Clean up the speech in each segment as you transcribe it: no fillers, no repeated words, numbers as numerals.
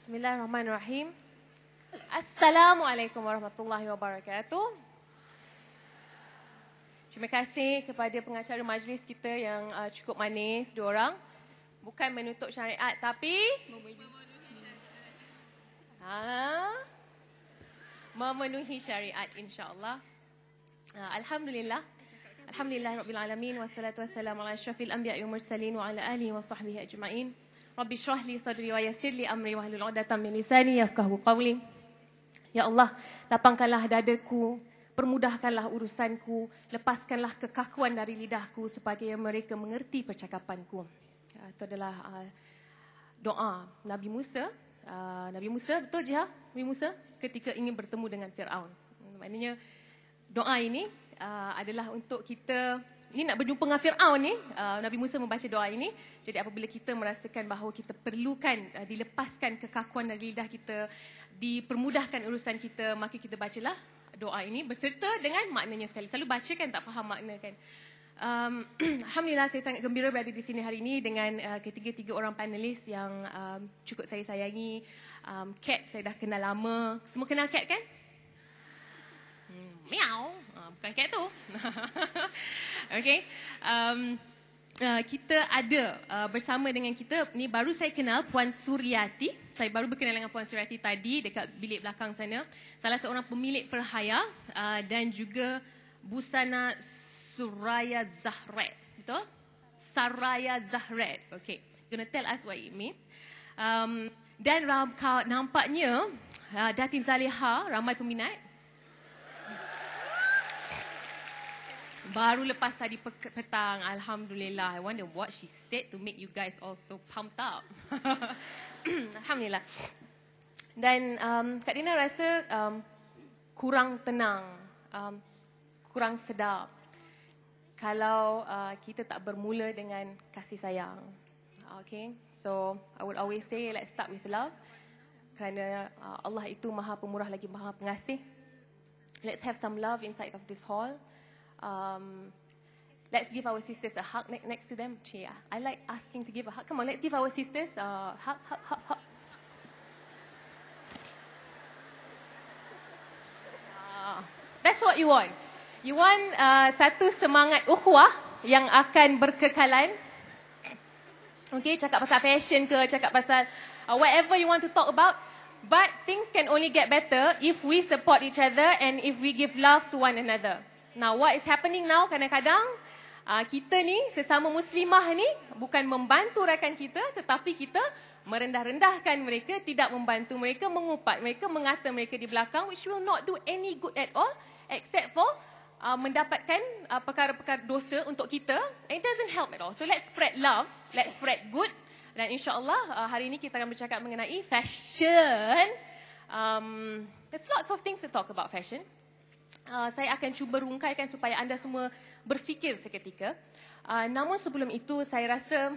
Bismillahirrahmanirrahim. Assalamualaikum warahmatullahi wabarakatuh. Terima kasih kepada pengacara majlis kita yang cukup manis, dua orang. Bukan menutup syariat tapi memenuhi syariat, insya-Allah. Alhamdulillah. Alhamdulillahirabbil alamin wassalatu wassalamu ala asyrafil anbiya'i wal mursalin wa ala alihi wa sahbihi ajma'in. Rabbi shrah li sadri wa yassir li amri wahlul 'uqdatam min lisani yafqahu qawli. Ya Allah, lapangkanlah dadaku, permudahkanlah urusanku, lepaskanlah kekakuan dari lidahku supaya mereka mengerti percakapanku. Itu adalah doa Nabi Musa. Nabi Musa, betul je ha? Nabi Musa ketika ingin bertemu dengan Firaun. Maknanya doa ini adalah untuk kita. Ini nak berjumpa dengan Firaun ni, Nabi Musa membaca doa ini. Jadi apabila kita merasakan bahawa kita perlukan dilepaskan kekakuan dari lidah kita, dipermudahkan urusan kita, maka kita bacalah doa ini berserta dengan maknanya sekali. Selalu baca kan tak faham makna kan. Alhamdulillah, saya sangat gembira berada di sini hari ini dengan ketiga-tiga orang panelis yang cukup saya sayangi. Kat saya dah kenal lama. Semua kenal Kat kan? Miau. Bukan Kat tu. Okay. Kita ada bersama dengan kita, ni baru saya kenal Puan Suryati. Saya baru berkenal dengan Puan Suryati tadi dekat bilik belakang sana. Salah seorang pemilik Perhaya dan juga Busana Suraya Zahrat. Betul? Saraya Zahrat. Okay. Gonna tell us what it means. Dan nampaknya Datin Zaliha ramai peminat. Baru lepas tadi petang, Alhamdulillah. I wonder what she said to make you guys all so pumped up. Alhamdulillah. Dan Kak Dina rasa kurang tenang, kurang sedap kalau kita tak bermula dengan kasih sayang. Okay, so I would always say let's start with love. Kerana Allah itu Maha Pemurah lagi Maha Pengasih. Let's have some love inside of this hall. Let's give our sisters a hug next to them. Yeah, I like asking to give a hug. Come on, let's give our sisters a hug, hug, hug, hug. That's what you want. You want satu semangat ukhuwah yang akan berkekalan. Okay, cakap pasal fashion ke, cakap pasal whatever you want to talk about. But things can only get better if we support each other and if we give love to one another. Now, what is happening now, kadang-kadang kita ni, sesama muslimah ni, bukan membantu rakan kita, tetapi kita merendah-rendahkan mereka, tidak membantu mereka, mengupat mereka, mengata mereka di belakang, which will not do any good at all, except for mendapatkan perkara-perkara dosa untuk kita. It doesn't help at all. So, let's spread love, let's spread good. Dan insyaAllah, hari ini kita akan bercakap mengenai fashion. There's lots of things to talk about fashion. Saya akan cuba rungkaikan supaya anda semua berfikir seketika. Namun sebelum itu saya rasa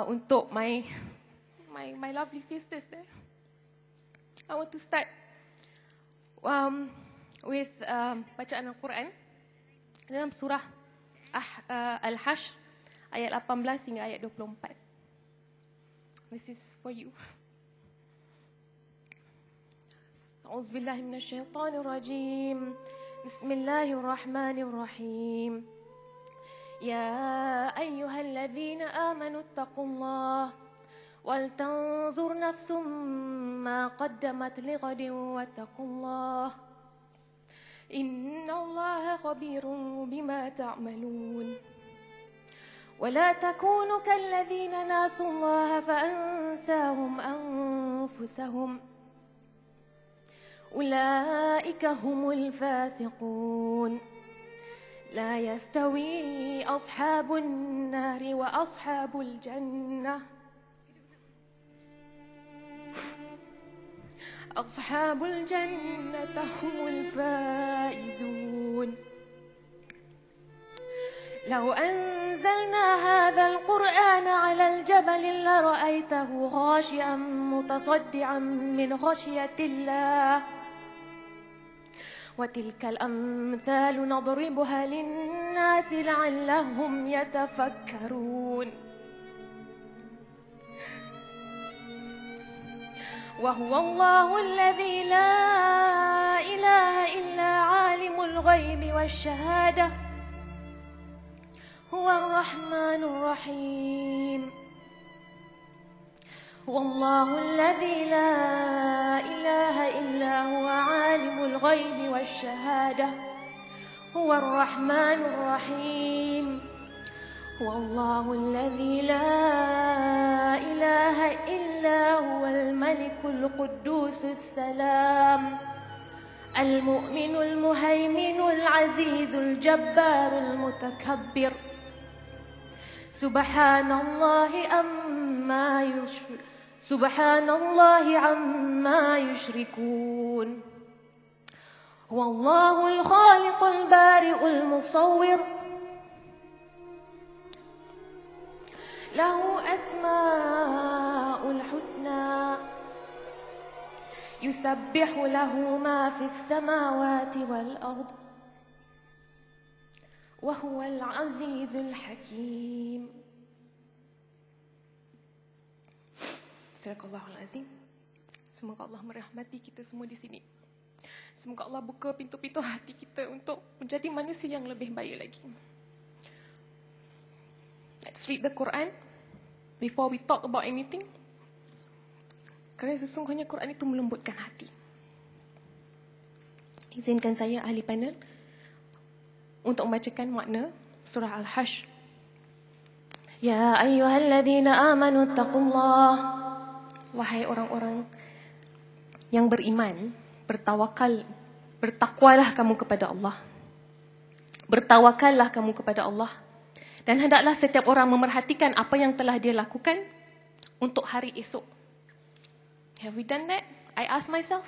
untuk my lovely sisters there, I want to start with bacaan Al-Quran dalam surah Al-Hashr ayat 18 hingga ayat 24. This is for you. أعوذ بالله من الشيطان الرجيم بسم الله الرحمن الرحيم يا أيها الذين آمنوا اتقوا الله ولتنظر نفس ما قدمت لغد واتقوا الله إن الله خبير بما تعملون ولا تكونوا كالذين ناسوا الله فأنساهم أنفسهم أولئك هم الفاسقون لا يستوي أصحاب النار وأصحاب الجنة أصحاب الجنة هم الفائزون لو أنزلنا هذا القرآن على الجبل لرأيته خاشعا متصدعا من خشية الله وتلك الأمثال نضربها للناس لعلهم يتفكرون وهو الله الذي لا إله إلا عالم الغيب والشهادة هو الرحمن الرحيم هو الله الذي لا إله إلا هو عالم الغيب والشهادة هو الرحمن الرحيم هو الله الذي لا إله إلا هو الملك القدوس السلام المؤمن المهيمن العزيز الجبار المتكبر سبحان الله عما يشركون هو الله الخالق البارئ المصور له أسماء الحسنى يسبح له ما في السماوات والأرض وهو العزيز الحكيم. Sadaqallahul Azim. Semoga Allah merahmati kita semua di sini. Semoga Allah buka pintu-pintu hati kita untuk menjadi manusia yang lebih baik lagi. Let's read the Quran before we talk about anything. Kerana sesungguhnya Quran itu melembutkan hati. Izinkan saya ahli panel untuk membacakan makna surah Al-Hashr. Ya ayyuhalladzina amanu taqullah. Wahai orang-orang yang beriman, bertakwalah kamu kepada Allah. Bertawakallah kamu kepada Allah. Dan hendaklah setiap orang memerhatikan apa yang telah dia lakukan untuk hari esok. Have we done that? I ask myself.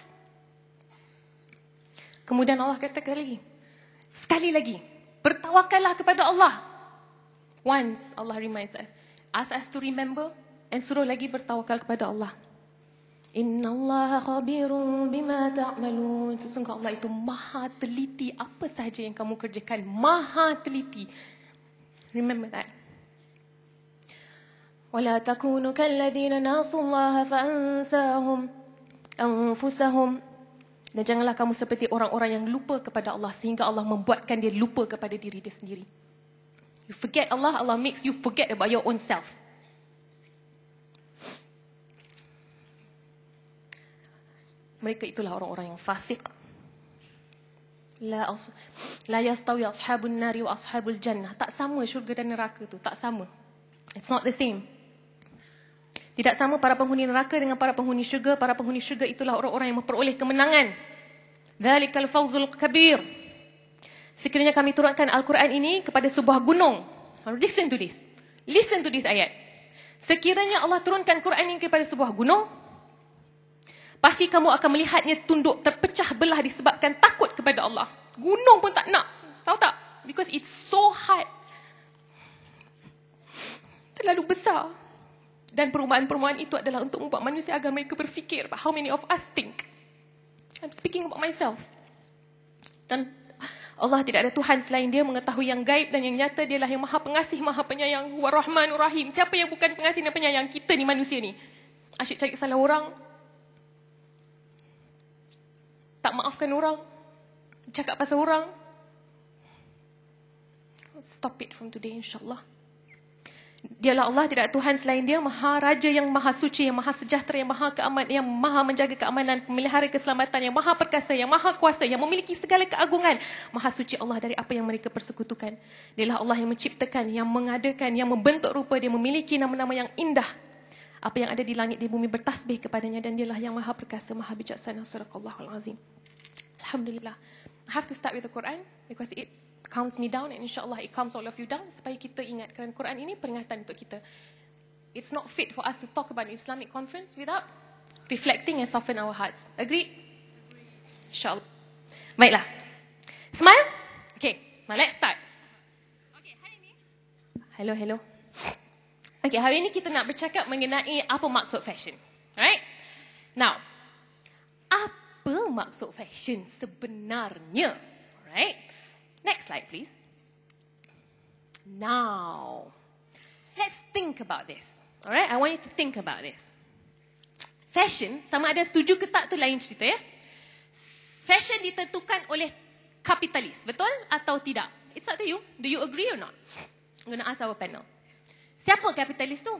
Kemudian Allah katakan lagi, sekali lagi, bertawakallah kepada Allah. Once Allah reminds us, ask us to remember, and suruh lagi bertawakal kepada Allah. Innallaha khabirun bima ta'malun. Sesungguhnya Allah itu maha teliti apa sahaja yang kamu kerjakan. Maha teliti. Remember that. وَلَا تَكُونُوا كَالَّذِينَ نَاسُوا اللَّهَ فَأَنْسَاهُمْ أَنفُسَهُمْ. Dan janganlah kamu seperti orang-orang yang lupa kepada Allah sehingga Allah membuatkan dia lupa kepada diri dia sendiri. You forget Allah, Allah makes you forget about your own self. Mereka itulah orang-orang yang fasik. La yastawi ashabun nari wa ashabul jannah. Tak sama syurga dan neraka tu, tak sama. It's not the same. Tidak sama para penghuni neraka dengan para penghuni syurga. Para penghuni syurga itulah orang-orang yang memperoleh kemenangan. Dzalikal fawzul kabir. Sekiranya kami turunkan Al-Quran ini kepada sebuah gunung. Listen to this. Listen to this ayat. Sekiranya Allah turunkan Quran ini kepada sebuah gunung, pasti kamu akan melihatnya tunduk terpecah belah disebabkan takut kepada Allah. Gunung pun tak nak. Tahu tak? Because it's so hard. Terlalu besar. Dan perumahan-perumahan itu adalah untuk membuat manusia agar mereka berfikir. But how many of us think? I'm speaking about myself. Dan Allah tidak ada Tuhan selain dia, mengetahui yang gaib dan yang nyata. Dialah yang maha pengasih, maha penyayang. War-Rahmanur Rahim. Siapa yang bukan pengasih dan penyayang? Kita ni manusia ni. Asyik cari salah orang. Tak maafkan orang. Cakap pasal orang. Stop it from today, insyaAllah. Dialah Allah, tidak ada Tuhan selain dia, Maha Raja yang maha suci, yang maha sejahtera, yang maha keaman, yang maha menjaga keamanan, pemelihara keselamatan, yang maha perkasa, yang maha kuasa, yang memiliki segala keagungan. Maha suci Allah dari apa yang mereka persekutukan. Dialah Allah yang menciptakan, yang mengadakan, yang membentuk rupa, dia memiliki nama-nama yang indah. Apa yang ada di langit di bumi bertasbih kepadanya, dan dialah yang maha perkasa, maha bijaksana. Sadaqallahul Azim. Alhamdulillah. I have to start with the Quran because it calms me down, and insyaAllah it calms all of you down, supaya kita ingat kerana Quran ini peringatan untuk kita. It's not fit for us to talk about an Islamic conference without reflecting and soften our hearts. Agree? InsyaAllah. Baiklah. Smile? Okay, now let's start. Okay, hari ini. Hello. Okay, hari ini kita nak bercakap mengenai apa maksud fashion. Alright? Now, apa maksud fashion sebenarnya? Alright? Next slide, please. Now, let's think about this. All right, I want you to think about this. fashion, sama ada setuju ke tak tu lain cerita ya. Fashion ditentukan oleh kapitalis, betul atau tidak? It's up to you. Do you agree or not? I'm going to ask our panel. Siapa kapitalis tu?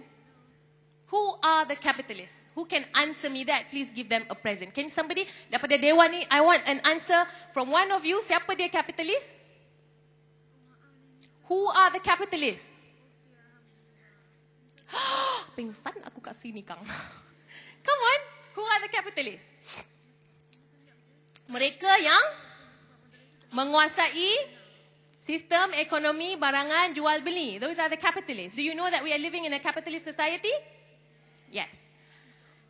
Who are the capitalists? Who can answer me that? Please give them a present. Can somebody, daripada Dewan ni, I want an answer from one of you. Siapa dia kapitalis? Who are the capitalists? Pingsan aku kat sini, Kang. Come on. Who are the capitalists? Mereka yang menguasai sistem ekonomi barangan jual beli. Those are the capitalists. Do you know that we are living in a capitalist society? Yes.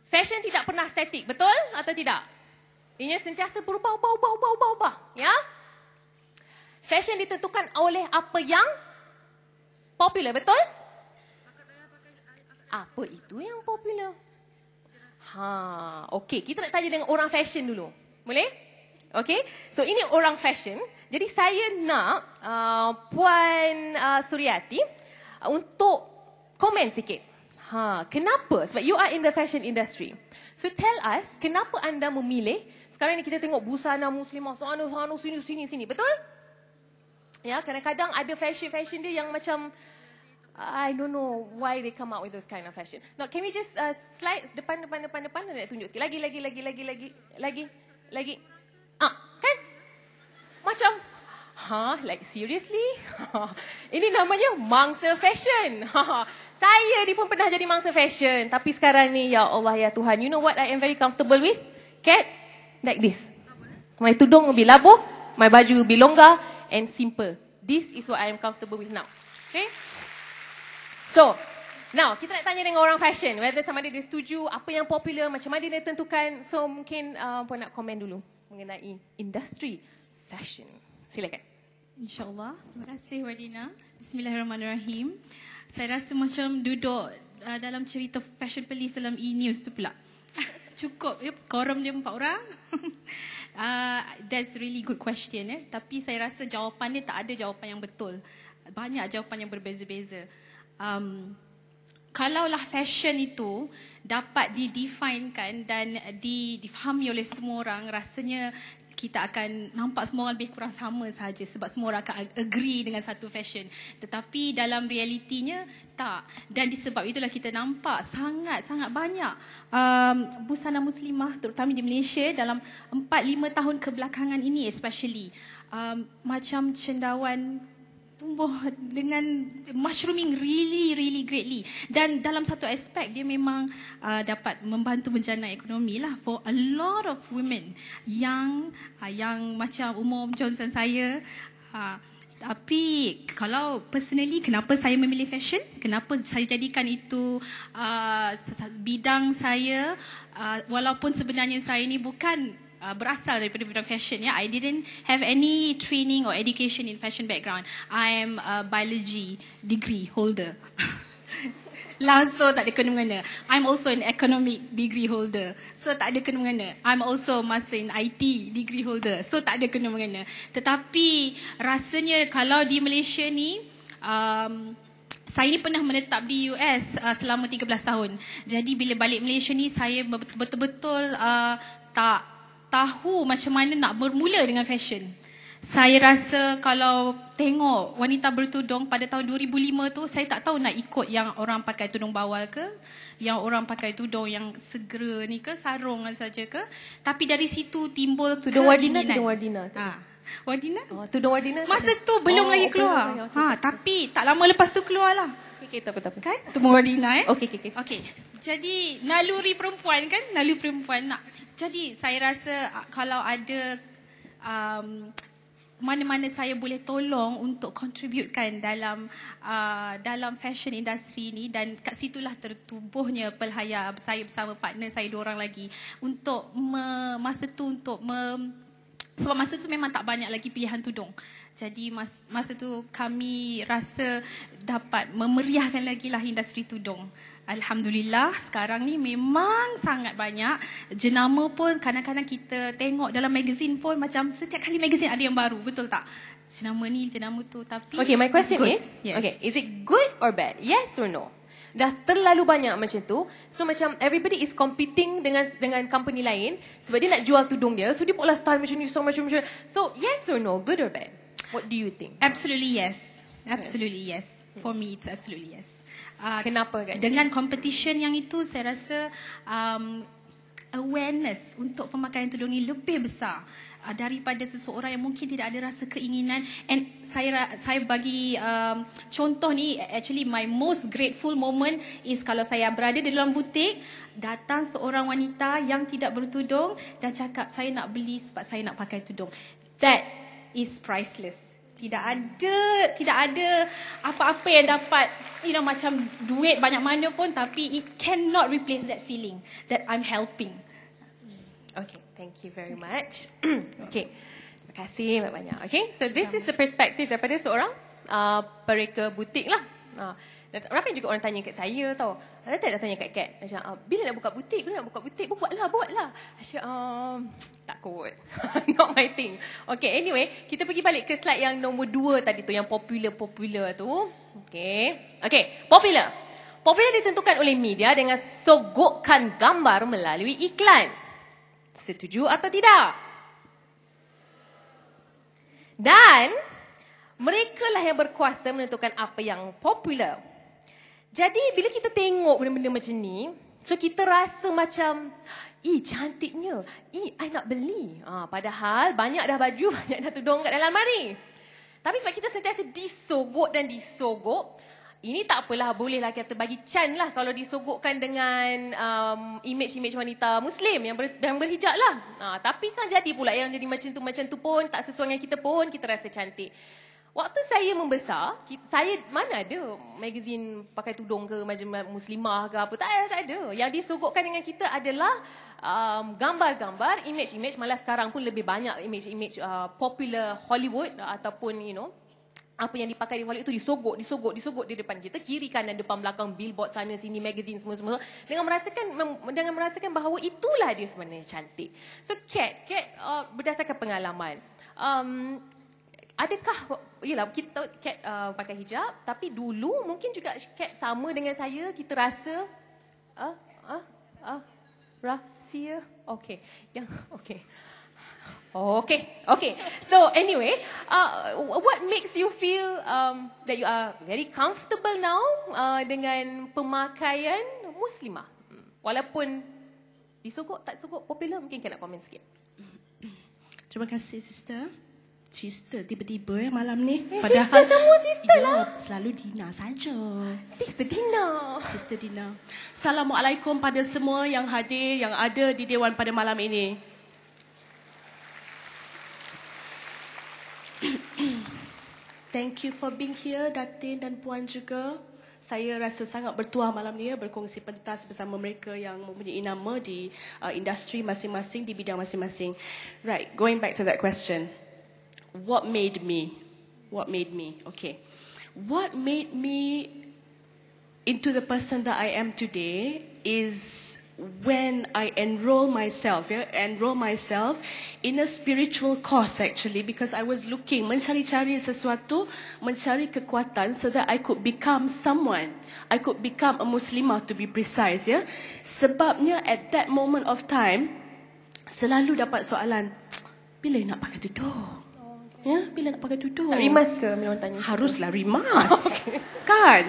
Fashion tidak pernah statik, betul atau tidak? Ianya sentiasa berubah. Ya? Fashion ditentukan oleh apa yang popular, betul? Apa itu yang popular? Okey, kita nak tanya dengan orang fashion dulu. Boleh? Okey. So ini orang fashion. Jadi saya nak Puan Suryati untuk komen sikit. Kenapa? Sebab you are in the fashion industry. So tell us, kenapa anda memilih, sekarang ni kita tengok busana muslimah sana sini. Betul? Ya, kadang-kadang ada fashion dia yang macam I don't know why they come out with those kind of fashion. Now, can we just slide depan. Nak tunjuk sikit. Lagi. Kan? Macam, like seriously? Ini namanya mangsa fashion. Saya ni pun pernah jadi mangsa fashion. Tapi sekarang ni, ya Allah, ya Tuhan. You know what I am very comfortable with? Cat? Like this. My tudung will be labuh. My baju will be longgar and simple. This is what I am comfortable with now. Okay? So, now kita nak tanya dengan orang fashion. Whether sama ada dia setuju, apa yang popular, macam mana dia tentukan. So, mungkin Puan nak komen dulu mengenai industri fashion. Silakan. InsyaAllah. Terima kasih Wadina. Bismillahirrahmanirrahim. Saya rasa macam duduk dalam cerita fashion police dalam e-news tu pula. Cukup ya, korum dia 4 orang. That's really good question ya. Tapi saya rasa jawapan dia tak ada jawapan yang betul. Banyak jawapan yang berbeza-beza. Kalaulah fashion itu dapat didefinekan dan difahami oleh semua orang, rasanya kita akan nampak semua orang lebih kurang sama sahaja sebab semua orang akan agree dengan satu fashion. Tetapi dalam realitinya tak. Dan disebab itulah kita nampak sangat-sangat banyak busana muslimah terutama di Malaysia dalam 4-5 tahun kebelakangan ini especially macam cendawan tumbuh dengan mushrooming really greatly. Dan dalam satu aspek dia memang dapat membantu menjana ekonomi lah for a lot of women yang macam umur Johnson saya. Tapi kalau personally kenapa saya memilih fashion, kenapa saya jadikan itu bidang saya, walaupun sebenarnya saya ni bukan berasal daripada bidang fashion ya. I didn't have any training or education in fashion background. I am a biology degree holder. Langsung tak ada kena-mengena. I'm also an economic degree holder. So tak ada kena-mengena. I'm also master in IT degree holder. So tak ada kena-mengena. Tetapi rasanya kalau di Malaysia ni saya ni pernah menetap di US selama 13 tahun. Jadi bila balik Malaysia ni saya betul-betul tak tahu macam mana nak bermula dengan fashion. Saya rasa kalau tengok wanita bertudung pada tahun 2005 tu, saya tak tahu nak ikut yang orang pakai tudung bawal ke, yang orang pakai tudung yang segera ni ke, sarung saja ke. Tapi dari situ timbul tudung Wardina. Wardina? Tudung Wardina. Masa tu belum lagi keluar. Tapi tak lama lepas tu keluar lah. Okay, tak apa. Kan? Tudung Wardina Okay. Jadi naluri perempuan kan? Naluri perempuan nak. Jadi saya rasa kalau ada mana-mana saya boleh tolong untuk contributekan dalam fashion industry ni, dan kat situlah tertubuhnya Pelhaya saya bersama partner saya 2 orang lagi untuk sebab masa tu memang tak banyak lagi pilihan tudung. Jadi masa tu kami rasa dapat memeriahkan lagi lah industri tudung. Alhamdulillah sekarang ni memang sangat banyak. Jenama pun kadang-kadang kita tengok dalam magazine pun macam setiap kali magazine ada yang baru, betul tak? Jenama ni, jenama tu. Tapi okay, my question is, yes. okay, is it good or bad? Yes or no? Dah terlalu banyak macam tu. So macam everybody is competing dengan company lain sebab dia nak jual tudung dia. So dia buatlah style macam ni, so macam. So yes or no, good or bad? What do you think? Absolutely yes. Absolutely yes. For me it's absolutely yes. Kenapa kan? Dengan competition yang itu saya rasa awareness untuk pemakaian tudung ni lebih besar daripada seseorang yang mungkin tidak ada rasa keinginan. And saya bagi contoh ni, actually my most grateful moment is kalau saya berada di dalam butik, datang seorang wanita yang tidak bertudung dan cakap saya nak beli sebab saya nak pakai tudung. That is priceless. Tidak ada apa-apa yang dapat macam duit banyak mana pun, tapi it cannot replace that feeling that I'm helping. Okay, thank you very much. Okay, terima kasih banyak-banyak. Okay, so this is the perspective daripada seorang pereka butik lah. Ramai juga orang tanya kat saya tau. Tak tanya kat Kat. Macam, bila nak buka butik? Buatlah. Asyik, takut. Not my thing. Okay, anyway, kita pergi balik ke slide yang nombor 2 tadi tu, yang popular tu. Okay, popular. Popular ditentukan oleh media dengan sogokkan gambar melalui iklan. Setuju atau tidak? Dan mereka lah yang berkuasa menentukan apa yang popular. Jadi bila kita tengok benda-benda macam ni, so kita rasa macam, cantiknya, I nak beli. Padahal banyak dah baju, banyak dah tudung kat dalam almari. Tapi sebab kita sentiasa disogok, ini tak apalah, bolehlah kita bagi can lah kalau disogokkan dengan image-image wanita Muslim yang berhijab lah. Tapi kan jadi pula yang jadi macam tu pun, tak sesuai dengan kita pun, kita rasa cantik. Waktu saya membesar, saya mana ada magazine pakai tudung ke macam muslimah ke apa, tak ada. Yang disogokkan dengan kita adalah gambar-gambar, image-image, malah sekarang pun lebih banyak image-image popular Hollywood ataupun apa yang dipakai di Hollywood itu disogok di depan kita, kiri kanan depan belakang, billboard sana sini, magazine semua dengan merasakan bahawa itulah dia sebenarnya cantik. So Kat berdasarkan pengalaman, adakah kita Kat pakai hijab, tapi dulu mungkin juga Kat sama dengan saya, kita rasa rahsia. Okay. So anyway, what makes you feel that you are very comfortable now dengan pemakaian muslimah? Walaupun disogok tak disogok popular, mungkin Kat nak komen sikit. Terima kasih Sister tiba-tiba malam ni. Padahal semua sister lah. Selalu Dina saja. Sister Dina. Assalamualaikum pada semua yang hadir, yang ada di Dewan pada malam ini. Thank you for being here, Datin dan Puan juga. Saya rasa sangat bertuah malam ni berkongsi pentas bersama mereka yang mempunyai nama di industri masing-masing, di bidang masing-masing. Right, going back to that question. What made me? Okay. What made me into the person that I am today is when I enroll myself in a spiritual course actually, because I was mencari-cari sesuatu, mencari kekuatan so that I could become someone. I could become a Muslimah, to be precise, ya. Sebabnya at that moment of time selalu dapat soalan, bila nak pakai tudung? Ya, bila nak pakai tudung? Tak rimas ke orang tanya? Haruslah rimas. Kan?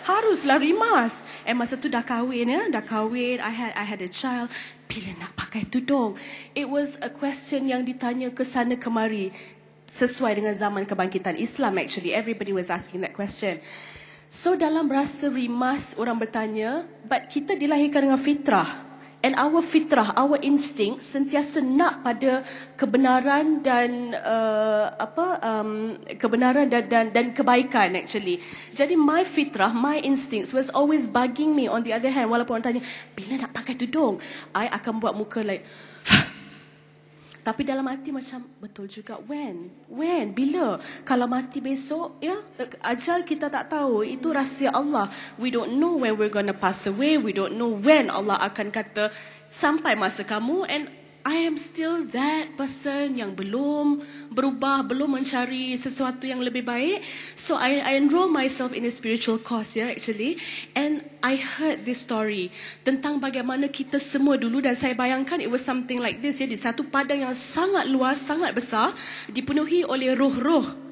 Haruslah rimas. Masa tu dah kahwin, I had a child. Bila nak pakai tudung? It was a question yang ditanya ke sana kemari, sesuai dengan zaman kebangkitan Islam actually. Everybody was asking that question. So dalam rasa rimas, orang bertanya, but kita dilahirkan dengan fitrah. And our fitrah, our instinct sentiasa nak pada kebenaran dan kebenaran dan kebaikan actually. Jadi my fitrah, my instincts was always bugging me. On the other hand, walaupun orang tanya bila nak pakai tudung, I akan buat muka like tapi dalam hati macam betul juga, when, bila, kalau mati besok, ya, ajal kita tak tahu, itu rahsia Allah. We don't know when we're gonna pass away, we don't know when Allah akan kata sampai masa kamu, and I am still that person yang belum berubah, belum mencari sesuatu yang lebih baik. So I enroll myself in a spiritual course actually. And I heard this story tentang bagaimana kita semua dulu, dan saya bayangkan it was something like this di satu padang yang sangat luas, sangat besar, dipenuhi oleh roh-roh.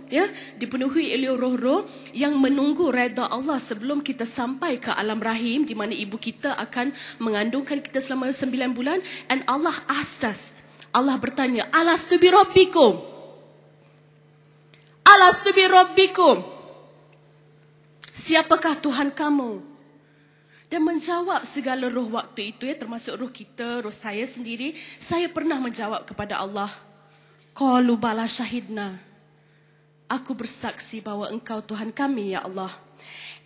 Dipenuhi oleh roh-roh yang menunggu redha Allah sebelum kita sampai ke alam rahim, di mana ibu kita akan mengandungkan kita selama 9 bulan. And Allah asked us, Allah bertanya, Alastu bi rabbikum? Alastu bi rabbikum? Siapakah Tuhan kamu? Dan menjawab segala roh waktu itu, termasuk roh kita, roh saya sendiri, saya pernah menjawab kepada Allah, qalu bala syahidna. Aku bersaksi bahawa Engkau Tuhan kami, ya Allah.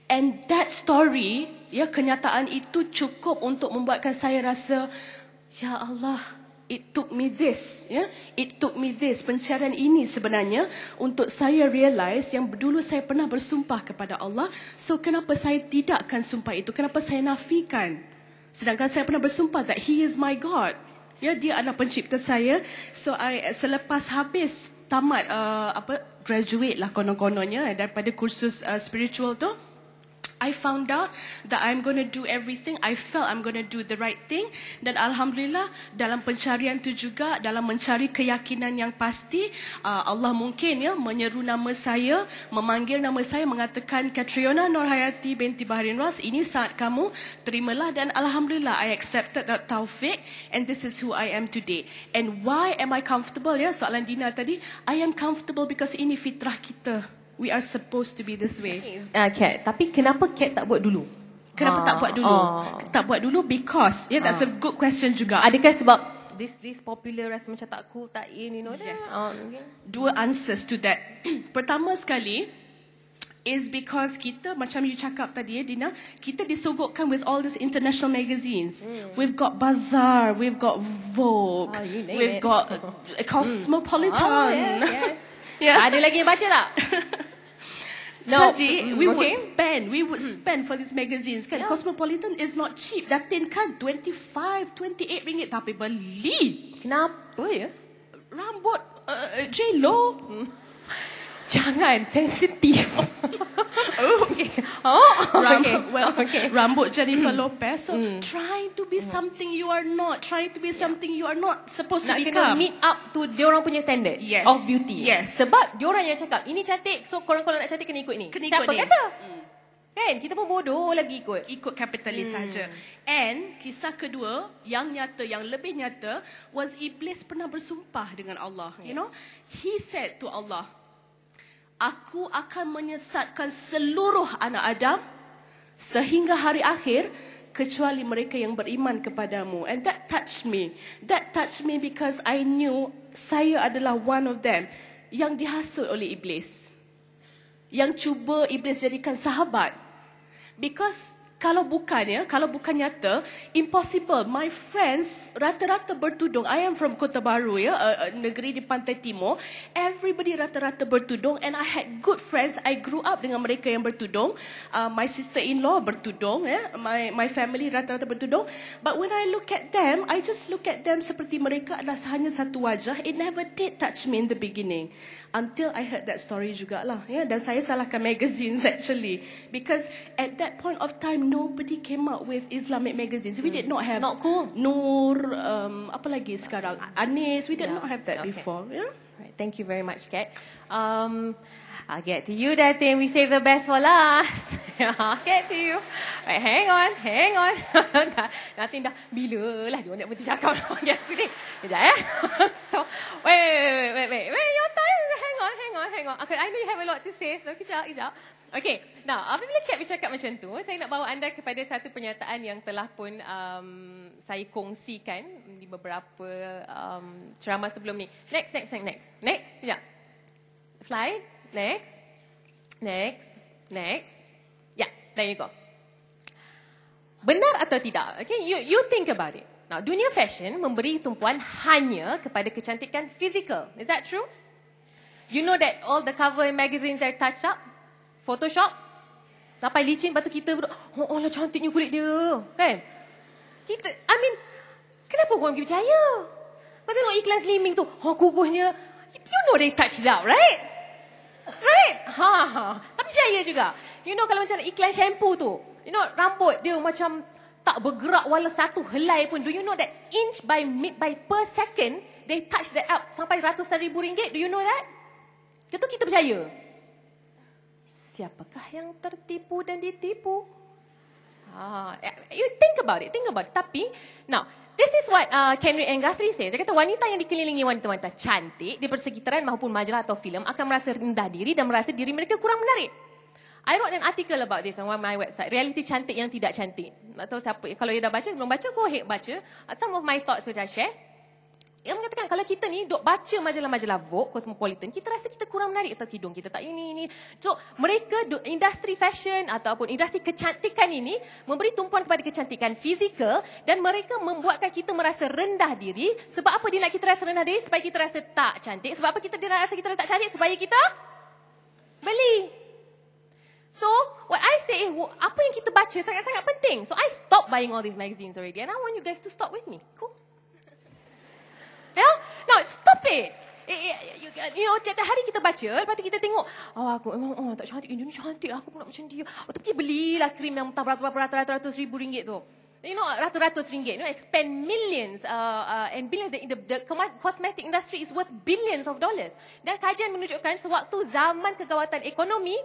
And that story, kenyataan itu cukup untuk membuatkan saya rasa, ya Allah, it took me this, it took me this. Pencarian ini sebenarnya untuk saya realize yang dulu saya pernah bersumpah kepada Allah. So kenapa saya tidak akan sumpah itu? Kenapa saya nafikan? Sedangkan saya pernah bersumpah that He is my God. Dia adalah pencipta saya. So selepas habis tamat graduate lah konon-kononnya daripada kursus spiritual tu, I found out that I'm going to do everything. I felt I'm going to do the right thing. Dan Alhamdulillah, dalam pencarian tu juga, dalam mencari keyakinan yang pasti, Allah mungkin menyeru nama saya, memanggil nama saya, mengatakan, Catriona Nurhayati binti Baharin Ras, ini saat kamu, terimalah. Dan Alhamdulillah, I accepted that taufik, and this is who I am today. And why am I comfortable? Soalan Dina tadi, I am comfortable because ini fitrah kita. We are supposed to be this way. Kat, tapi kenapa Kat tak buat dulu? Kenapa tak buat dulu? Tak buat dulu because that's a good question juga. Adakah sebab this popular rasa macam tak cool, tak in, Yes. Okay. Dua answers to that. Pertama sekali is because kita, macam you cakap tadi Dina, kita disogokkan with all these international magazines. We've got Bazaar, we've got Vogue, we've got Cosmopolitan. Yes. Ada lagi yang baca tak? No. Jadi we would spend for these magazines kan. Cosmopolitan is not cheap. Datin kan 25, 28 ringgit, tapi beli. Kenapa ya? Rambut J-Lo. Jangan sensitif. Rambut Jennifer Lopez. So trying to be something you are not, trying to be something you are not supposed to become. Nak kena meet up to diorang punya standard of beauty. Sebab diorang yang cakap ini cantik, so korang kalau nak cantik kena ikut ni. Siapa kata? Kan kita pun bodoh lagi ikut kapitalis saja. And kisah kedua yang nyata, yang lebih nyata, was Iblis pernah bersumpah dengan Allah. You know, he said to Allah, aku akan menyesatkan seluruh anak Adam sehingga hari akhir kecuali mereka yang beriman kepadamu. And that touched me. That touched me because I knew saya adalah one of them yang dihasut oleh Iblis, yang cuba Iblis jadikan sahabat. Because kalau bukan nyata, impossible. My friends rata-rata bertudung. I am from Kota Baru, negeri di Pantai Timur. Everybody rata-rata bertudung, and I had good friends. I grew up dengan mereka yang bertudung. My sister-in-law bertudung, my family rata-rata bertudung. But when I look at them, I just look at them seperti mereka adalah hanya satu wajah. It never did touch me in the beginning. Until I heard that story jugalah. Dan saya salahkan magazines actually. Because at that point of time, nobody came out with Islamic magazines. We did not have not cool. Nur, apa lagi sekarang? Anis, we did not have that before. Right, thank you very much, Kat. I'll get to you, Datin. We save the best for last. I'll get to you. Right, hang on. Datin dah, bila lah dia nak berhenti cakap. Kejap, So, wait. Your time. Hang on. Okay, I know you have a lot to say. So, kejap. Okay, now, apabila Kat bercakap macam tu, saya nak bawa anda kepada satu pernyataan yang telah pun saya kongsikan di beberapa ceramah sebelum ni. Next. Kejap. Slide. Next. Yeah, there you go. Benar atau tidak? Okay, you think about it. Now, dunia fashion memberi tumpuan hanya kepada kecantikan fizikal. Is that true? You know that all the cover in magazines are touch up, Photoshop, sampai licin, lepas tu kita oh lah cantiknya kulit dia, kan? Kenapa korang pergi percaya? Kau tengok iklan slimming tu, kukuhnya. You know they touched it up, right? Right? Tapi percaya juga. You know kalau macam iklan shampoo tu, you know rambut dia macam tak bergerak walau satu helai pun. Do you know that inch by per second, they touch that up sampai ratusan ribu ringgit? Do you know that? Itu kita percaya. Siapakah yang tertipu dan ditipu? You think about it. Tapi, now, this is what Kenrick and Guthrie says. Dia kata wanita yang dikelilingi wanita-wanita cantik di persekitaran maupun majalah atau filem akan merasa rendah diri dan merasa diri mereka kurang menarik. I wrote an article about this on my website. Realiti cantik yang tidak cantik. Atau siapa, kalau you dah baca, belum baca, go ahead baca. Some of my thoughts sudah share. Yang mengatakan kalau kita ni duk baca majalah-majalah Vogue, Cosmopolitan, kita rasa kita kurang menarik atau hidung kita tak ini. So, mereka industri fashion ataupun industri kecantikan ini memberi tumpuan kepada kecantikan fizikal dan mereka membuatkan kita merasa rendah diri. Sebab apa dia nak kita rasa rendah diri? Supaya kita rasa tak cantik. Sebab apa dia nak rasa kita tak cantik? Supaya kita beli. So, what I say, apa yang kita baca sangat-sangat penting. So, I stop buying all these magazines already and I want you guys to stop with me. Cool? Yeah? No, stop it. You know, tiap hari kita baca, lepas tu kita tengok, aku memang tak cantik, dia ni cantik, aku pun nak macam dia. Tapi belilah krim yang ratus ribu ringgit tu. You know, ratus ringgit. You know, spend millions and billions. The cosmetic industry is worth billions of dollars. Dan kajian menunjukkan sewaktu zaman kegawatan ekonomi,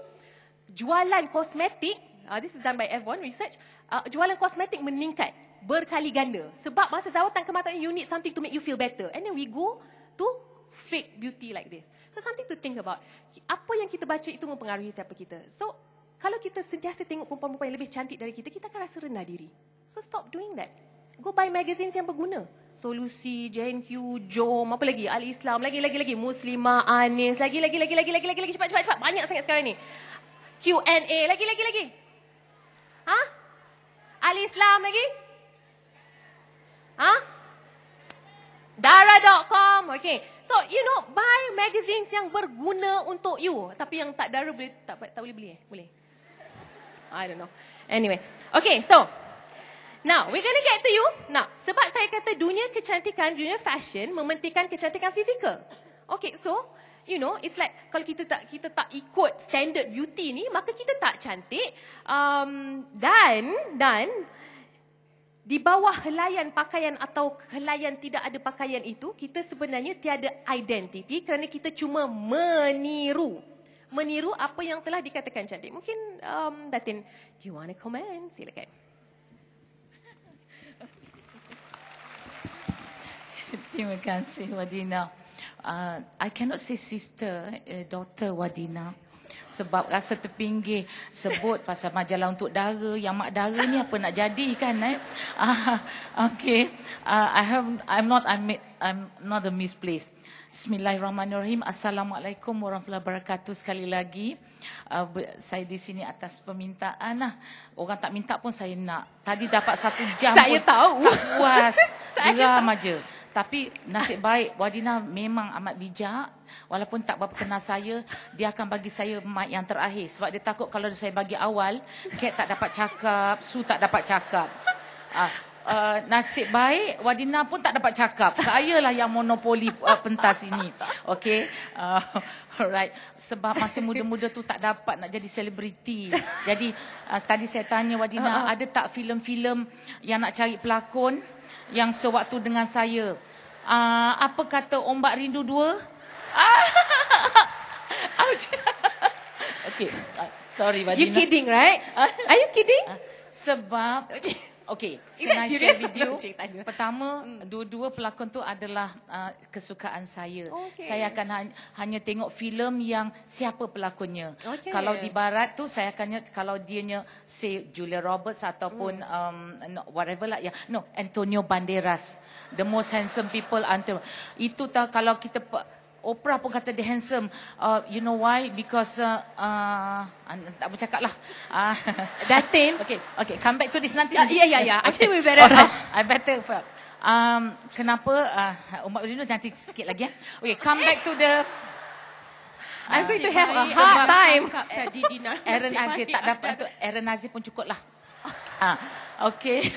jualan kosmetik, this is done by Avon Research, jualan kosmetik meningkat berkali ganda. Sebab masa jawatan kematangan, you need something to make you feel better. And then we go to fake beauty like this. So something to think about. Apa yang kita baca itu mempengaruhi siapa kita. So kalau kita sentiasa tengok perempuan-perempuan yang lebih cantik dari kita, kita akan rasa rendah diri. So stop doing that. Go buy magazines yang berguna. Solusi, JNQ, Jom, apa lagi? Al-Islam, lagi. Muslimah, Anis, lagi. Cepat. Banyak sangat sekarang ni. Q&A, lagi. Al-Islam lagi? Dara.com. Okay. So, you know, buy magazines yang berguna untuk you. Tapi yang tak Dara boleh, tak boleh beli Boleh? I don't know. Anyway. Okay, so. Now, we're gonna get to you. Now, sebab saya kata dunia kecantikan, dunia fashion mementingkan kecantikan fizikal. Okay, so, you know, it's like kalau kita tak ikut standard beauty ni, maka kita tak cantik. Dan di bawah helaian pakaian atau helaian tidak ada pakaian itu, kita sebenarnya tiada identiti kerana kita cuma meniru apa yang telah dikatakan cantik. Mungkin Datin, do you want to comment? Silakan. Terima kasih Wadina. I cannot say sister, daughter Wadina. Sebab rasa terpinggir sebut pasal majalah untuk dara, yang mak dara ni apa nak jadi kan okay. I'm not a misplaced. Bismillahirrahmanirrahim. Assalamualaikum warahmatullahi wabarakatuh. Sekali lagi saya di sini atas permintaan lah. Orang tak minta pun saya nak. Tadi dapat 1 jam saya pun tahu. tak puas. Geram aja. Tapi nasib baik Wadina memang amat bijak. Walaupun tak berapa kenal saya, dia akan bagi saya mic yang terakhir. Sebab dia takut kalau saya bagi awal, Kat tak dapat cakap, Su tak dapat cakap. Nasib baik Wadina pun tak dapat cakap. Sayalah yang monopoli pentas ini. Okay. Alright. Sebab masa muda-muda tu tak dapat nak jadi selebriti. Jadi tadi saya tanya Wadina, ada tak filem-filem yang nak cari pelakon yang sewaktu dengan saya? Apa kata Ombak Rindu 2? Okay. Sorry Wadina. You kidding, right? Are you kidding? Sebab okay, Is can that I share serious? video? Ceritanya. Pertama, dua-dua pelakon tu adalah kesukaan saya. Okay. Saya akan hanya tengok filem yang siapa pelakonnya. Okay. Kalau di barat tu saya akan kalau dianya say Julia Roberts ataupun whatever lah ya. No, Antonio Banderas. The most handsome people itu tak kalau kita Oprah pun kata dia handsome. You know why? Because tak bercakap lah. Datin. Okay. Come back to this nanti. Yeah. I think we better. I better. Kenapa? Umat Rindu nanti sikit lagi ya. Okay, come back to the. I'm going to have a hard time. Tadi Dina. Aaron Aziz tak dapat untuk Aaron Aziz pun cukup lah. Okay.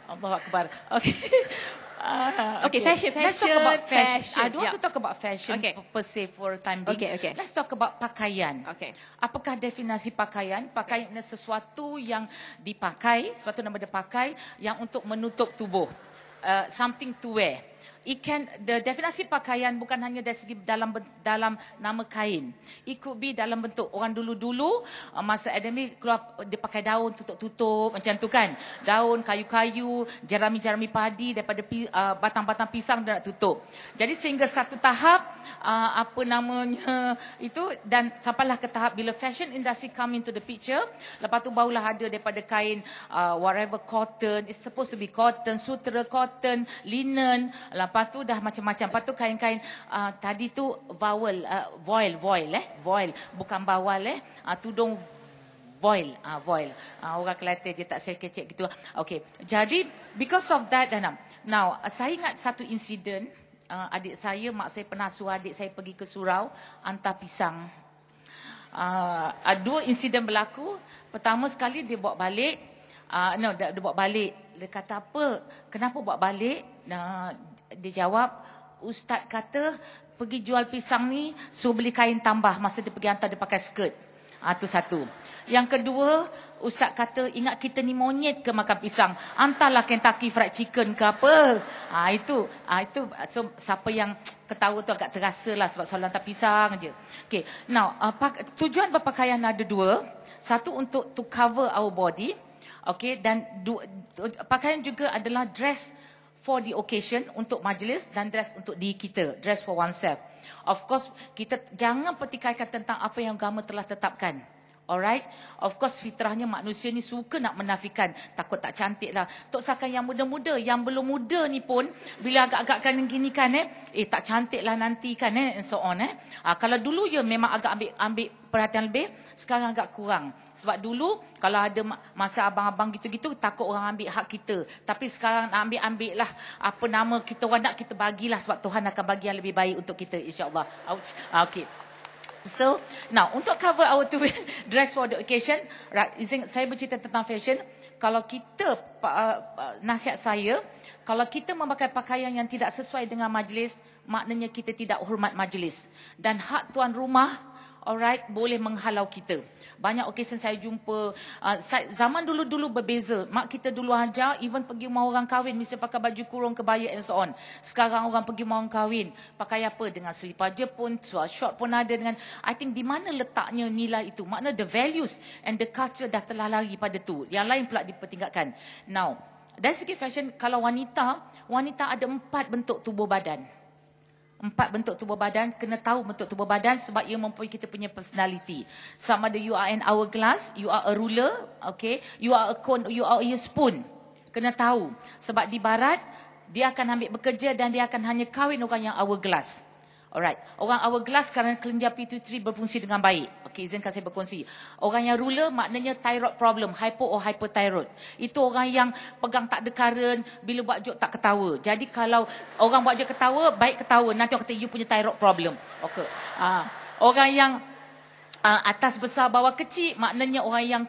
Allahu Akbar. Okay. Okay, fashion. Let's talk about fashion. I don't want Yeah. to talk about fashion Okay. per se for time being. Okay. Let's talk about pakaian. Okay. Apakah definisi pakaian? Pakaian adalah sesuatu yang dipakai, sesuatu nama dia pakai yang untuk menutup tubuh. Something to wear. The definisi pakaian bukan hanya dari segi dalam nama kain. It could be dalam bentuk orang dulu-dulu masa Adami keluar dia pakai daun tutup-tutup macam tu kan. Daun, kayu-kayu, jerami-jerami padi daripada batang-batang pisang dia nak tutup. Jadi sehingga satu tahap itu dan sampailah ke tahap bila fashion industry come into the picture, lepas tu barulah ada daripada kain whatever cotton, it's supposed to be cotton, sutera cotton, linen, lepas tu dah macam-macam. Lepas tu kain-kain tadi tu voile, bukan bawal tudung voile. Orang Kelantan je tak saya kecek gitu. Okay. Jadi because of that now saya ingat satu insiden adik saya, mak saya pernah suruh adik saya pergi ke surau hantar pisang. Dua insiden berlaku. Pertama sekali dia bawa balik. Dia bawa balik. Dia kata apa? Kenapa bawa balik? Dia jawab, ustaz kata pergi jual pisang ni suruh beli kain tambah masa dia pergi hantar dia pakai skirt. Itu satu. Yang kedua, ustaz kata ingat kita ni monyet ke makan pisang, hantarlah Kentucky Fried Chicken ke apa. Itu so siapa yang ketawa tu agak terasa lah sebab soalan hantar pisang je. Okay. Now tujuan berpakaian ada dua. Satu untuk to cover our body. Okay, dan pakaian juga adalah dress for the occasion, untuk majlis, dan dress untuk diri kita, dress for oneself. Of course, kita jangan pertikaikan tentang apa yang agama telah tetapkan. Alright? Of course, fitrahnya manusia ni suka nak menafikan, takut tak cantik lah. Tok Sakan yang muda-muda, yang belum muda ni pun, bila agak-agak kan gini kan, tak cantik lah nanti kan, and so on. Kalau dulu je memang agak ambil perhatian lebih, sekarang agak kurang. Sebab dulu, kalau ada masa abang-abang gitu-gitu, takut orang ambil hak kita. Tapi sekarang nak ambil lah, apa nama kita orang nak, kita bagilah, sebab Tuhan akan bagi yang lebih baik untuk kita, insyaAllah. Okay. So, now untuk cover our dress for the occasion, saya bercerita tentang fashion. Kalau kita, nasihat saya, kalau kita memakai pakaian yang tidak sesuai dengan majlis, maknanya kita tidak hormat majlis. Dan hak tuan rumah, alright, boleh menghalau kita. Banyak occasion saya jumpa, zaman dulu-dulu berbeza. Mak kita dulu ajar, even pergi rumah orang kahwin, mesti pakai baju kurung, kebaya and so on. Sekarang orang pergi rumah orang kahwin, pakai apa? Dengan selipar Jepun, short pun ada dengan, I think di mana letaknya nilai itu? Makna the values and the culture dah telah lari pada tu. Yang lain pula dipertingkatkan. Now, dari segi fashion, kalau wanita ada 4 bentuk tubuh badan. 4 bentuk tubuh badan, kena tahu bentuk tubuh badan sebab ia mempunyai kita punya personality. Sama ada you are an hourglass, you are a ruler, okay, you are a cone, you are a spoon. Kena tahu. Sebab di barat, dia akan ambil bekerja dan dia akan hanya kahwin orang yang hourglass. Alright. Orang hourglass kerana kelenjar pituitary berfungsi dengan baik. Okey, izinkan saya berkongsi. Orang yang ruler maknanya thyroid problem, hypo or hyperthyroid. Itu orang yang pegang tak ada current, bila buat joke tak ketawa. Jadi kalau orang buat joke ketawa, baik ketawa. Nanti orang kata you punya thyroid problem. Okey. Orang yang atas besar bawah kecil, maknanya orang yang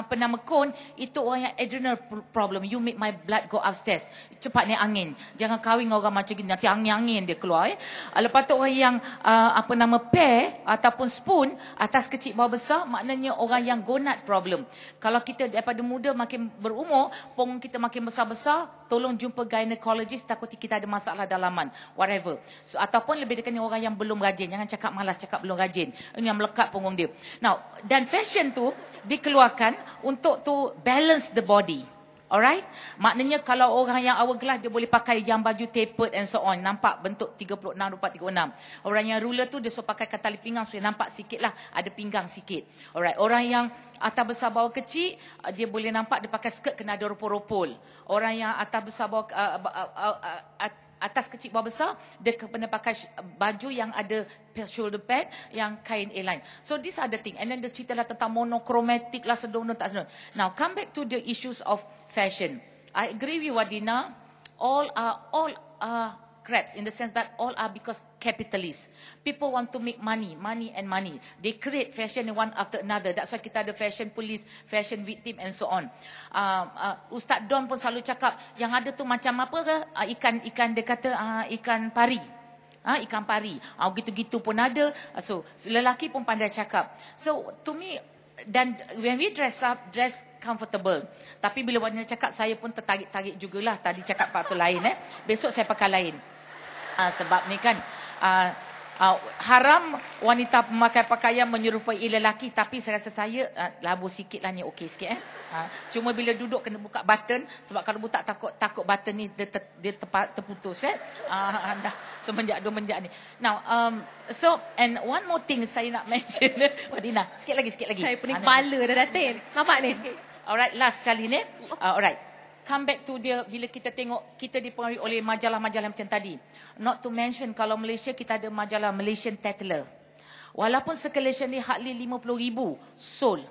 penama cone, itu orang yang adrenal problem. You make my blood go upstairs. Cepat naik angin. Jangan kahwin dengan orang macam gini, nanti angin-angin dia keluar. Lepas tu orang yang pear ataupun spoon, atas kecil bawah besar, maknanya orang yang gonad problem. Kalau kita daripada muda makin berumur, punggung kita makin besar-besar, tolong jumpa gynecologist, takut kita ada masalah dalaman, whatever. So, ataupun lebih dekat ni orang yang belum rajin. Jangan cakap malas, cakap belum rajin. Ini yang melekat punggung dia. Now, dan fashion tu dikeluarkan untuk to balance the body. Alright? Maknanya kalau orang yang hourglass, dia boleh pakai yang baju tapered and so on. Nampak bentuk 36, 36. Orang yang ruler tu, dia suruh pakai tali pinggang supaya nampak sikit lah, ada pinggang sikit. Alright? Orang yang atas besar bawah kecil, dia boleh nampak dia pakai skirt kena ada ropol-ropol. Orang yang atas besar bawah atas kecil bawah besar, dia kena pakai baju yang ada shoulder pad, yang kain A-line. So these are the thing. And then dia cerita lah tentang monochromatic lah, sedung tak sedung. Now come back to the issues of fashion. I agree with Wadina. All crabs in the sense that all are because capitalists. People want to make money, money and money. They create fashion one after another. That's why kita ada fashion police, fashion victim and so on. Ustaz Don pun selalu cakap, yang ada tu macam apa ke? Ikan dia kata ikan pari. Ikan pari. Gitu-gitu pun ada. So, lelaki pun pandai cakap. So, to me, dan when we dress up, dress comfortable. Tapi bila wanita cakap, saya pun tertarik-tarik jugalah. Tadi cakap patut lain. Besok saya pakai lain. Sebab ni kan, haram wanita memakai pakaian menyerupai lelaki. Tapi saya rasa saya labu sikit lah ni, okey sikit. Cuma bila duduk kena buka button. Sebab kalau butak takut button ni dia terputus. Semenjak ni. Now, so, and one more thing saya nak mention. Wadina, sikit lagi. Saya pening kepala dah Datin. Nampak ni? Alright, last kali ni. Alright. Come back to dia bila kita tengok kita dipengaruhi oleh majalah-majalah macam tadi. Not to mention kalau Malaysia kita ada majalah Malaysian Tatler. Walaupun circulation ni hardly 50,000 sold.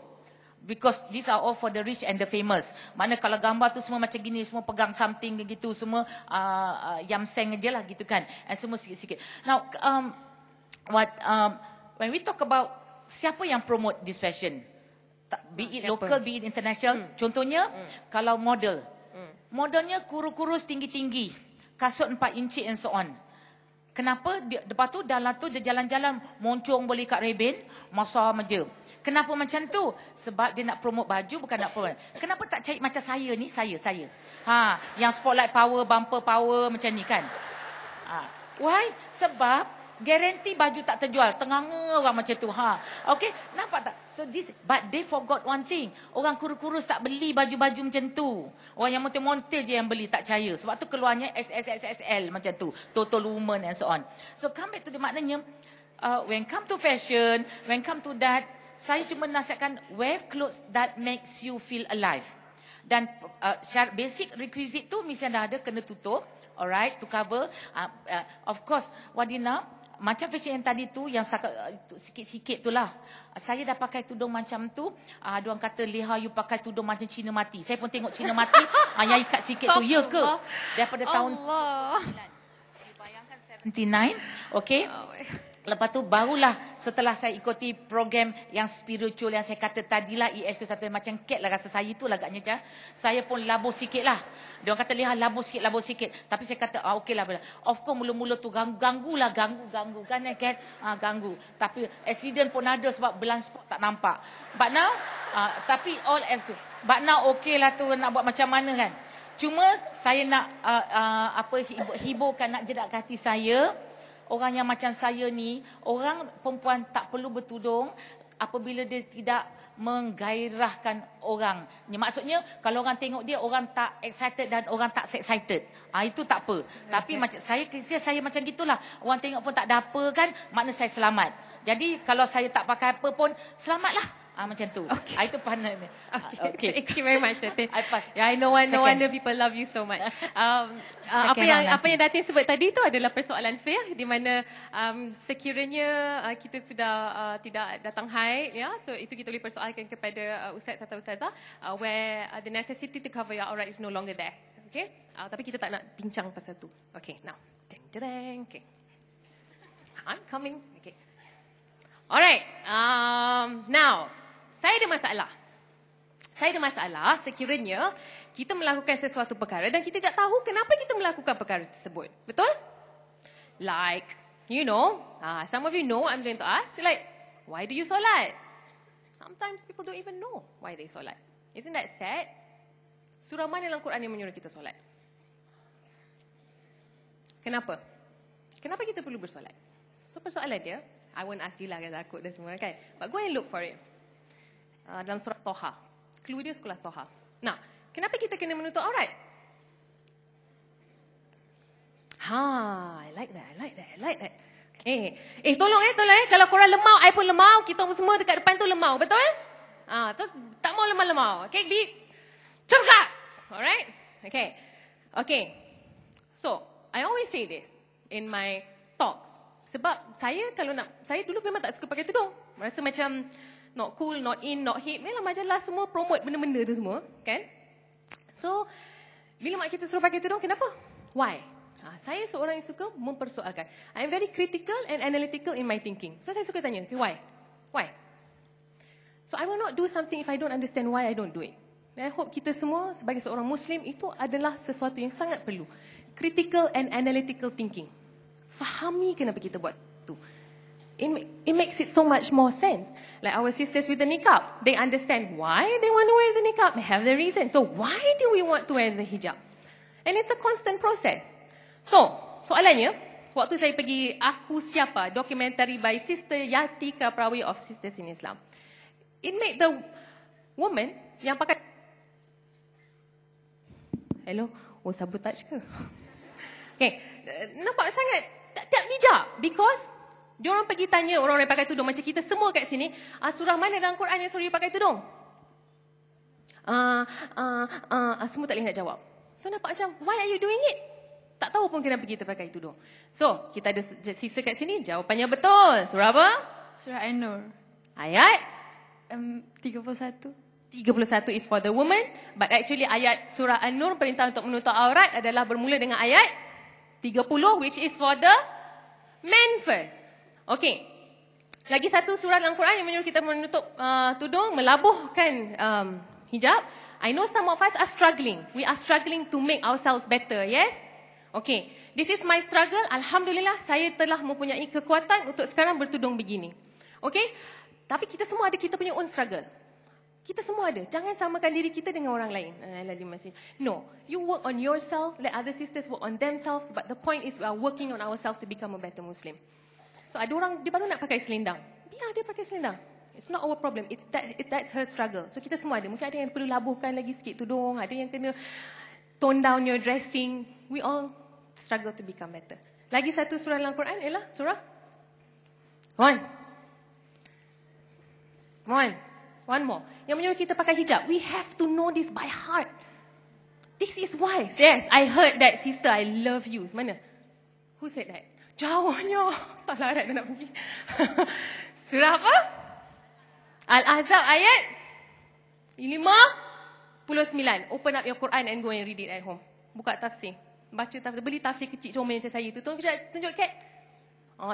Because these are all for the rich and the famous. Mana kalau gambar tu semua macam gini, semua pegang something gitu, semua yamseng je lah gitu kan. And semua sikit-sikit. Now, when we talk about siapa yang promote this fashion, be it local, be it international. Contohnya, kalau model. Modelnya kurus-kurus, tinggi-tinggi. Kasut 4 inci and so on. Kenapa? Lepas tu dalam tu dia jalan-jalan moncong boleh kat Reben, masa meja. Kenapa macam tu? Sebab dia nak promote baju, bukan nak promote. Kenapa tak cari macam saya ni? Saya. Yang spotlight power, bumper power macam ni kan. Why? Sebab guarantee baju tak terjual. Tenganga orang macam tu. Okay, nampak tak? So but they forgot one thing. Orang kurus-kurus tak beli baju-baju macam tu. Orang yang montel-montel je yang beli, tak percaya. Sebab tu keluarnya XXL macam tu. Total woman and so on. So come back to the maknanya, when come to fashion, when come to that, saya cuma nasihatkan wear clothes that makes you feel alive. Dan basic requisite tu mesti ada, kena tutup. Alright, to cover. Of course, Wadina, macam fashion yang tadi tu, yang setakat sikit-sikit tu lah. Saya dah pakai tudung macam tu. Ada orang kata, Leha, you pakai tudung macam Cina mati. Saya pun tengok Cina mati, yang ikat sikit tu. Ya ke? Daripada tahun... Bayangkan 79, okay? Lepas tu barulah setelah saya ikuti program yang spiritual yang saya kata tadilah, ES tu satu macam ket lah rasa saya tu lah agaknya macam. Saya pun labuh sikit lah. Dia orang kata lihat labuh sikit. Tapi saya kata okey lah. Of course mula-mula tu ganggu kan ket. Ganggu. Tapi accident pun ada sebab blind spot tak nampak. But now tapi all as good. But now okey lah tu nak buat macam mana kan. Cuma saya nak hiburkan, nak jedak hati saya. Orang yang macam saya ni, orang perempuan tak perlu bertudung apabila dia tidak menggairahkan orang. Maksudnya, kalau orang tengok dia, orang tak excited dan orang tak excited. Itu tak apa. Tapi macam saya macam gitulah. Orang tengok pun tak ada apa kan, makna saya selamat. Jadi, kalau saya tak pakai apa pun, selamatlah. Macam tu. Okay. Itu pandai. Okay. Thank you very much, Datin. I pass. Yeah, no wonder people love you so much. Apa yang Datin sebut tadi tu adalah persoalan fair, di mana sekiranya kita sudah tidak datang haid, ya, so itu kita boleh persoalkan kepada ustaz atau ustazah, where the necessity to cover your aurat is no longer there. Okay? Tapi kita tak nak bincang pasal tu. Okay, now. Okay. I'm coming. Okay. Alright. Now. Saya ada masalah sekiranya kita melakukan sesuatu perkara dan kita tak tahu kenapa kita melakukan perkara tersebut. Betul? Like, you know, some of you know I'm going to ask, like, why do you solat? Sometimes people don't even know why they solat. Isn't that sad? Surah mana dalam Quran yang menyuruh kita solat? Kenapa? Kenapa kita perlu bersolat? So persoalan dia, I won't ask you lah, kan takut dan semua kan. But go and look for it. Dalam surah Toha. Clue dia sekolah Toha. Nah, kenapa kita kena menutup aurat? I like that. Okay. Tolong. Kalau korang lemau, I pun lemau. Kita semua dekat depan tu lemau. Betul? Tu tak mau lemau-lemau. Okay, be cergas. Alright? Okay. So, I always say this in my talks. Sebab saya dulu memang tak suka pakai tudung. Merasa macam not cool, not in, not hip. Memang majalah semua promote benda-benda tu semua, kan? So, bila mak kita suruh pakai tudung, kenapa? Why? Saya seorang yang suka mempersoalkan. I'm very critical and analytical in my thinking. So saya suka tanya, okay, why? Why? So I will not do something if I don't understand why I don't do it. And I hope kita semua sebagai seorang Muslim itu adalah sesuatu yang sangat perlu. Critical and analytical thinking. Fahami kenapa kita buat itu. It makes it so much more sense. Like our sisters with the niqab, they understand why they want to wear the niqab. They have the reason. So why do we want to wear the hijab? And it's a constant process. So, soalannya, waktu saya pergi Aku Siapa, documentary by Sister Yati Kaprawi of Sisters in Islam. It made the woman yang pakai... Hello? Oh, sabotage ke? Okay, nampak sangat tak bijak. Because, diorang pergi tanya orang-orang pakai tudung macam kita semua kat sini, surah mana dalam Quran yang suruh you pakai tudung? Semua tak boleh nak jawab. So nampak macam, why are you doing it? Tak tahu pun kenapa kita pakai tudung. So, kita ada sister kat sini, jawapannya betul. Surah apa? Surah An-Nur. Ayat? 31. 31 is for the woman. But actually ayat surah An-Nur, perintah untuk menutup aurat adalah bermula dengan ayat 30, which is for the men first. Okay. Lagi satu surah dalam Quran yang menyuruh kita menutup tudung, melabuhkan hijab. I know some of us are struggling. We are struggling to make ourselves better, yes? Okay, this is my struggle. Alhamdulillah, saya telah mempunyai kekuatan untuk sekarang bertudung begini. Okay, tapi kita semua ada kita punya own struggle. Kita semua ada. Jangan samakan diri kita dengan orang lain. No, you work on yourself. Let other sisters work on themselves. But the point is we are working on ourselves to become a better Muslim. So ada orang, dia baru nak pakai selendang. Biar dia pakai selendang. It's not our problem. That's her struggle. So kita semua ada. Mungkin ada yang perlu labuhkan lagi sikit tudung. Ada yang kena tone down your dressing. We all struggle to become better. Lagi satu surah dalam Quran ialah surah One more. Yang menyuruh kita pakai hijab. We have to know this by heart. This is why. Yes, I heard that, sister. I love you. Mana? Who said that? Jauhnya. Tak larat dia nak pergi. Surah apa? Al-Ahzab ayat 59. Open up your Quran and go and read it at home. Buka tafsir. Baca tafsir. Beli tafsir kecil comel macam saya tu. Tunjuk kat.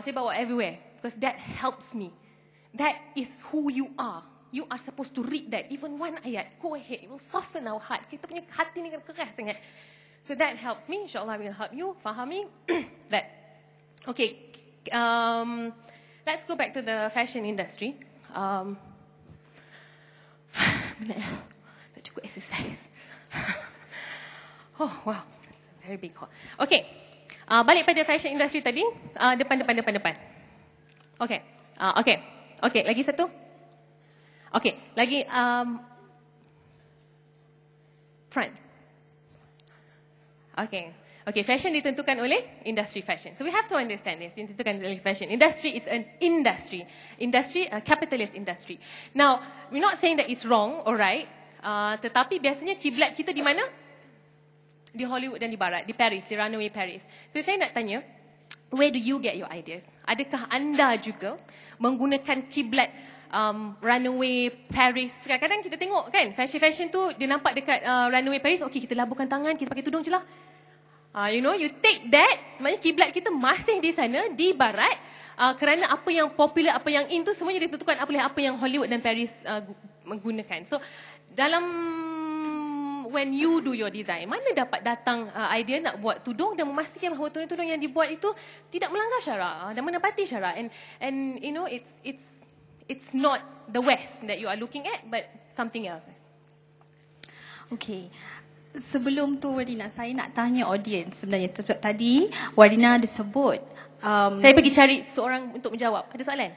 Saya bawa everywhere. Because that helps me. That is who you are. You are supposed to read that. Even one ayat. Go ahead. It will soften our heart. Kita punya hati ni keras sangat. So that helps me. InsyaAllah will help you. Fahami that. Okay. Let's go back to the fashion industry. Tak cukup exercise. Oh, wow. It's a very big hole. Okay. Balik pada fashion industry tadi. Depan. Okay. Okay, lagi satu. Okay, lagi front. Okay, fashion ditentukan oleh industry fashion. So we have to understand this. Ditentukan oleh fashion. Industry is an industry. Industry, a capitalist industry. Now, we're not saying that it's wrong, alright. Tetapi biasanya kiblat kita di mana? Di Hollywood dan di Barat, di Paris, di runway Paris. So saya nak tanya, where do you get your ideas? Adakah anda juga menggunakan kiblat runway Paris? Kadang-kadang kita tengok kan, fashion tu dia nampak dekat runway Paris, okey kita labuhkan tangan, kita pakai tudung je lah. You take that, maknanya kiblat kita masih di sana, di Barat, kerana apa yang popular, apa yang in tu semuanya ditentukan oleh apa yang Hollywood dan Paris menggunakan. So, when you do your design, mana dapat datang idea nak buat tudung dan memastikan bahawa tudung-tudung yang dibuat itu tidak melanggar syarak dan menepati syarak, and you know it's not the West that you are looking at, but something else. Okay. Sebelum tu Wadina, saya nak tanya audience sebenarnya. Tadi Wadina ada sebut saya pergi cari seorang untuk menjawab. Ada soalan?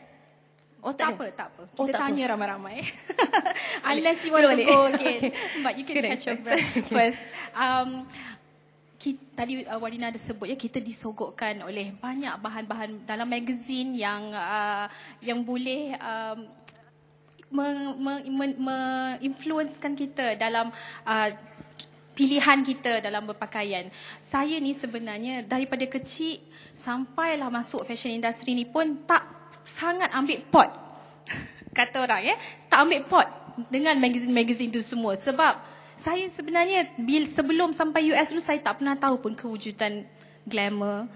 Oh, tak apa. Kita tak tanya ramai-ramai. Unless you want to go again. But you can catch your breath first. Tadi Wadina ada sebut ya, kita disogokkan oleh banyak bahan-bahan dalam magazine yang boleh influencekan kita dalam pilihan kita dalam berpakaian. Saya ni sebenarnya daripada kecil sampailah masuk fashion industry ni pun tak sangat ambil pot. Kata orang tak ambil pot dengan magazine-magazine tu semua. Sebab saya sebenarnya sebelum sampai US dulu saya tak pernah tahu pun kewujudan glamour,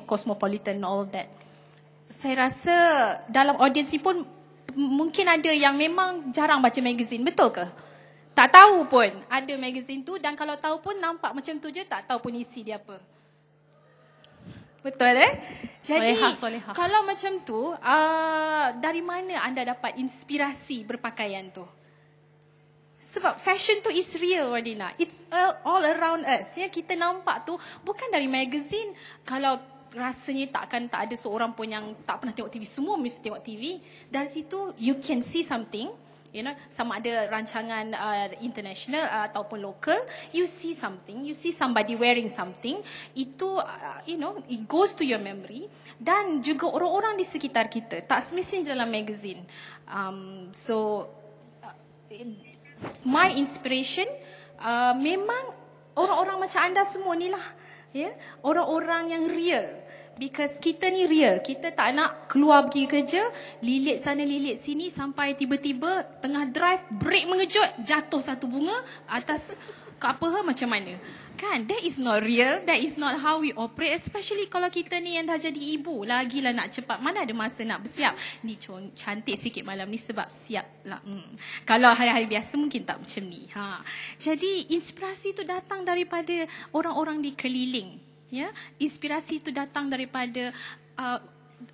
cosmopolitan and all that. Saya rasa dalam audience ni pun mungkin ada yang memang jarang baca magazine, betul ke? Tak tahu pun ada magazine tu, dan kalau tahu pun nampak macam tu je, tak tahu pun isi dia apa. Betul Jadi Solehah. kalau macam tu, dari mana anda dapat inspirasi berpakaian tu? Sebab fashion tu is real, Wardina. It's all around us. Ya, kita nampak tu bukan dari magazine. Kalau rasanya tak ada seorang pun yang tak pernah tengok TV, semua mesti tengok TV. Dari situ you can see something, sama ada rancangan international ataupun local, you see something, you see somebody wearing something, itu it goes to your memory. Dan juga orang-orang di sekitar kita, tak semestinya dalam magazine. My inspiration memang orang-orang macam anda semua ni lah, orang-orang yang real. Because kita ni real, kita tak nak keluar pergi kerja, lilit sana lilit sini, sampai tiba-tiba tengah drive, brake mengejut, jatuh satu bunga atas macam mana. Kan, that is not real, that is not how we operate. Especially kalau kita ni yang dah jadi ibu, lagilah nak cepat, mana ada masa nak bersiap. Ni cantik sikit malam ni sebab siap lah. Kalau hari-hari biasa mungkin tak macam ni. Jadi inspirasi tu datang daripada orang-orang di keliling. Inspirasi itu datang daripada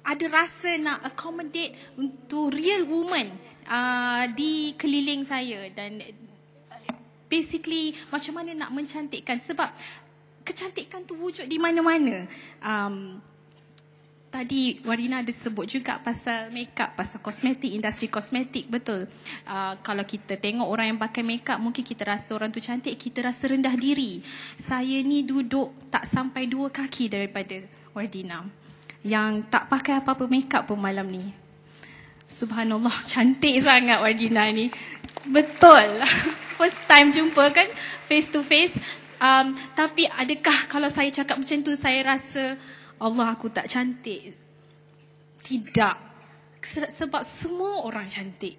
ada rasa nak accommodate untuk real woman di keliling saya, dan basically macam mana nak mencantikkan, sebab kecantikan tu wujud di mana-mana. Tadi Wardina ada sebut juga pasal makeup, pasal kosmetik, industri kosmetik, betul. Kalau kita tengok orang yang pakai makeup, mungkin kita rasa orang tu cantik, kita rasa rendah diri. Saya ni duduk tak sampai 2 kaki daripada Wardina, yang tak pakai apa-apa makeup pun malam ni. Subhanallah, cantik sangat Wardina ni. Betul. First time jumpa kan, face to face. Tapi adakah kalau saya cakap macam tu, saya rasa Allah, aku tak cantik? Tidak. Sebab semua orang cantik.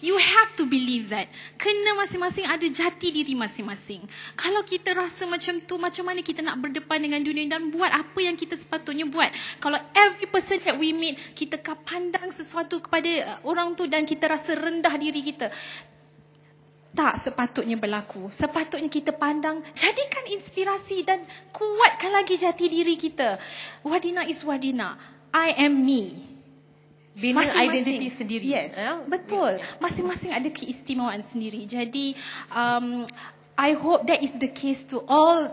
You have to believe that. Kena masing-masing ada jati diri masing-masing. Kalau kita rasa macam tu, macam mana kita nak berdepan dengan dunia dan buat apa yang kita sepatutnya buat? Kalau every person that we meet, kita pandang sesuatu kepada orang tu dan kita rasa rendah diri kita, tak sepatutnya berlaku. Sepatutnya kita pandang, jadikan inspirasi dan kuatkan lagi jati diri kita. Wardina is Wardina. I am me. Bina identiti sendiri. Yes, betul. Masing-masing ada keistimewaan sendiri. Jadi, I hope that is the case to all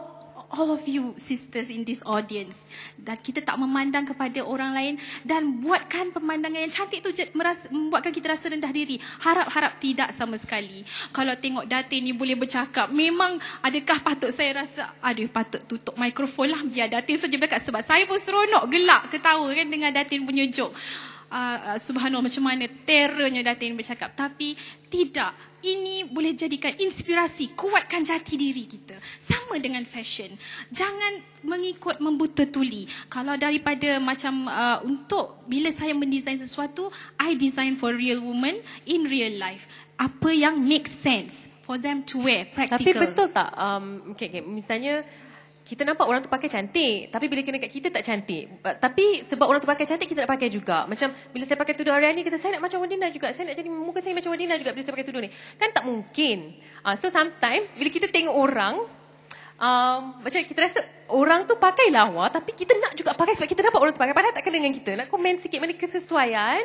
of you sisters in this audience. Dan kita tak memandang kepada orang lain, dan buatkan pemandangan yang cantik tu membuatkan kita rasa rendah diri. Harap-harap tidak sama sekali. Kalau tengok Datin ni boleh bercakap, memang adakah patut saya rasa, patut tutup mikrofon lah, biar Datin saja bercakap. Sebab saya pun seronok, gelak, ketawa kan dengan Datin punya joke. Subhanallah, macam mana terrornya Datin bercakap. Tapi tidak, ini boleh jadikan inspirasi, kuatkan jati diri kita. Sama dengan fashion, jangan mengikut membuta tuli. Kalau daripada macam untuk bila saya mendesain sesuatu, I design for real woman in real life. Apa yang make sense for them to wear, practical. Tapi betul tak, okay, misalnya kita nampak orang tu pakai cantik, tapi bila kena kat kita tak cantik. Tapi sebab orang tu pakai cantik, kita nak pakai juga. Macam bila saya pakai tudung hari ni, kata saya nak macam Wardina juga. Saya nak jadi muka saya macam Wardina juga bila saya pakai tudung ni. Kan tak mungkin. So sometimes bila kita tengok orang, macam kita rasa orang tu pakai lawa, tapi kita nak juga pakai sebab kita nampak orang tu pakai. Padahal tak kena dengan kita. Nak komen sikit mana kesesuaian,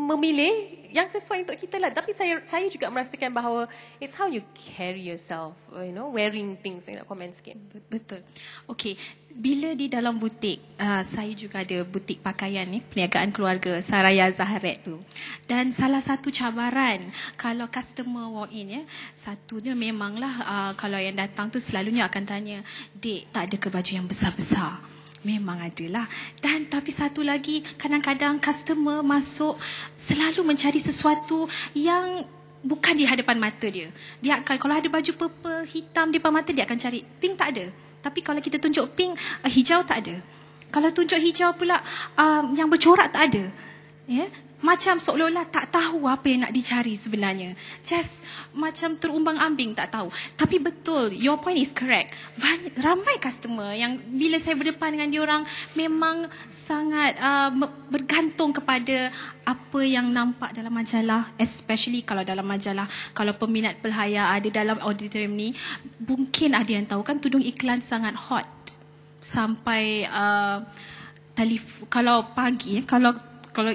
memilih yang sesuai untuk kita lah. Tapi saya juga merasakan bahawa it's how you carry yourself, wearing things. Nak komen sikit. Betul. Okay, bila di dalam butik, saya juga ada butik pakaian ni, perniagaan keluarga Saraya Zahret tu. Dan salah satu cabaran kalau customer walk in, satunya memanglah kalau yang datang tu selalunya akan tanya, "Dek, tak ada ke baju yang besar-besar?" Memang adalah. Dan tapi satu lagi, kadang-kadang customer masuk selalu mencari sesuatu yang bukan di hadapan mata dia. Dia akan, kalau ada baju purple, hitam di depan mata, dia akan cari. Pink tak ada. Tapi kalau kita tunjuk pink, hijau tak ada. Kalau tunjuk hijau pula, yang bercorak tak ada. Macam seolah-olah tak tahu apa yang nak dicari sebenarnya. Just macam terumbang-ambing, tak tahu. Tapi betul, your point is correct. Ramai customer yang bila saya berdepan dengan diorang memang sangat bergantung kepada apa yang nampak dalam majalah. Especially kalau dalam majalah, kalau peminat pelhaya ada dalam auditorium ni, mungkin ada yang tahu kan tudung iklan sangat hot. Sampai kalau pagi, kalau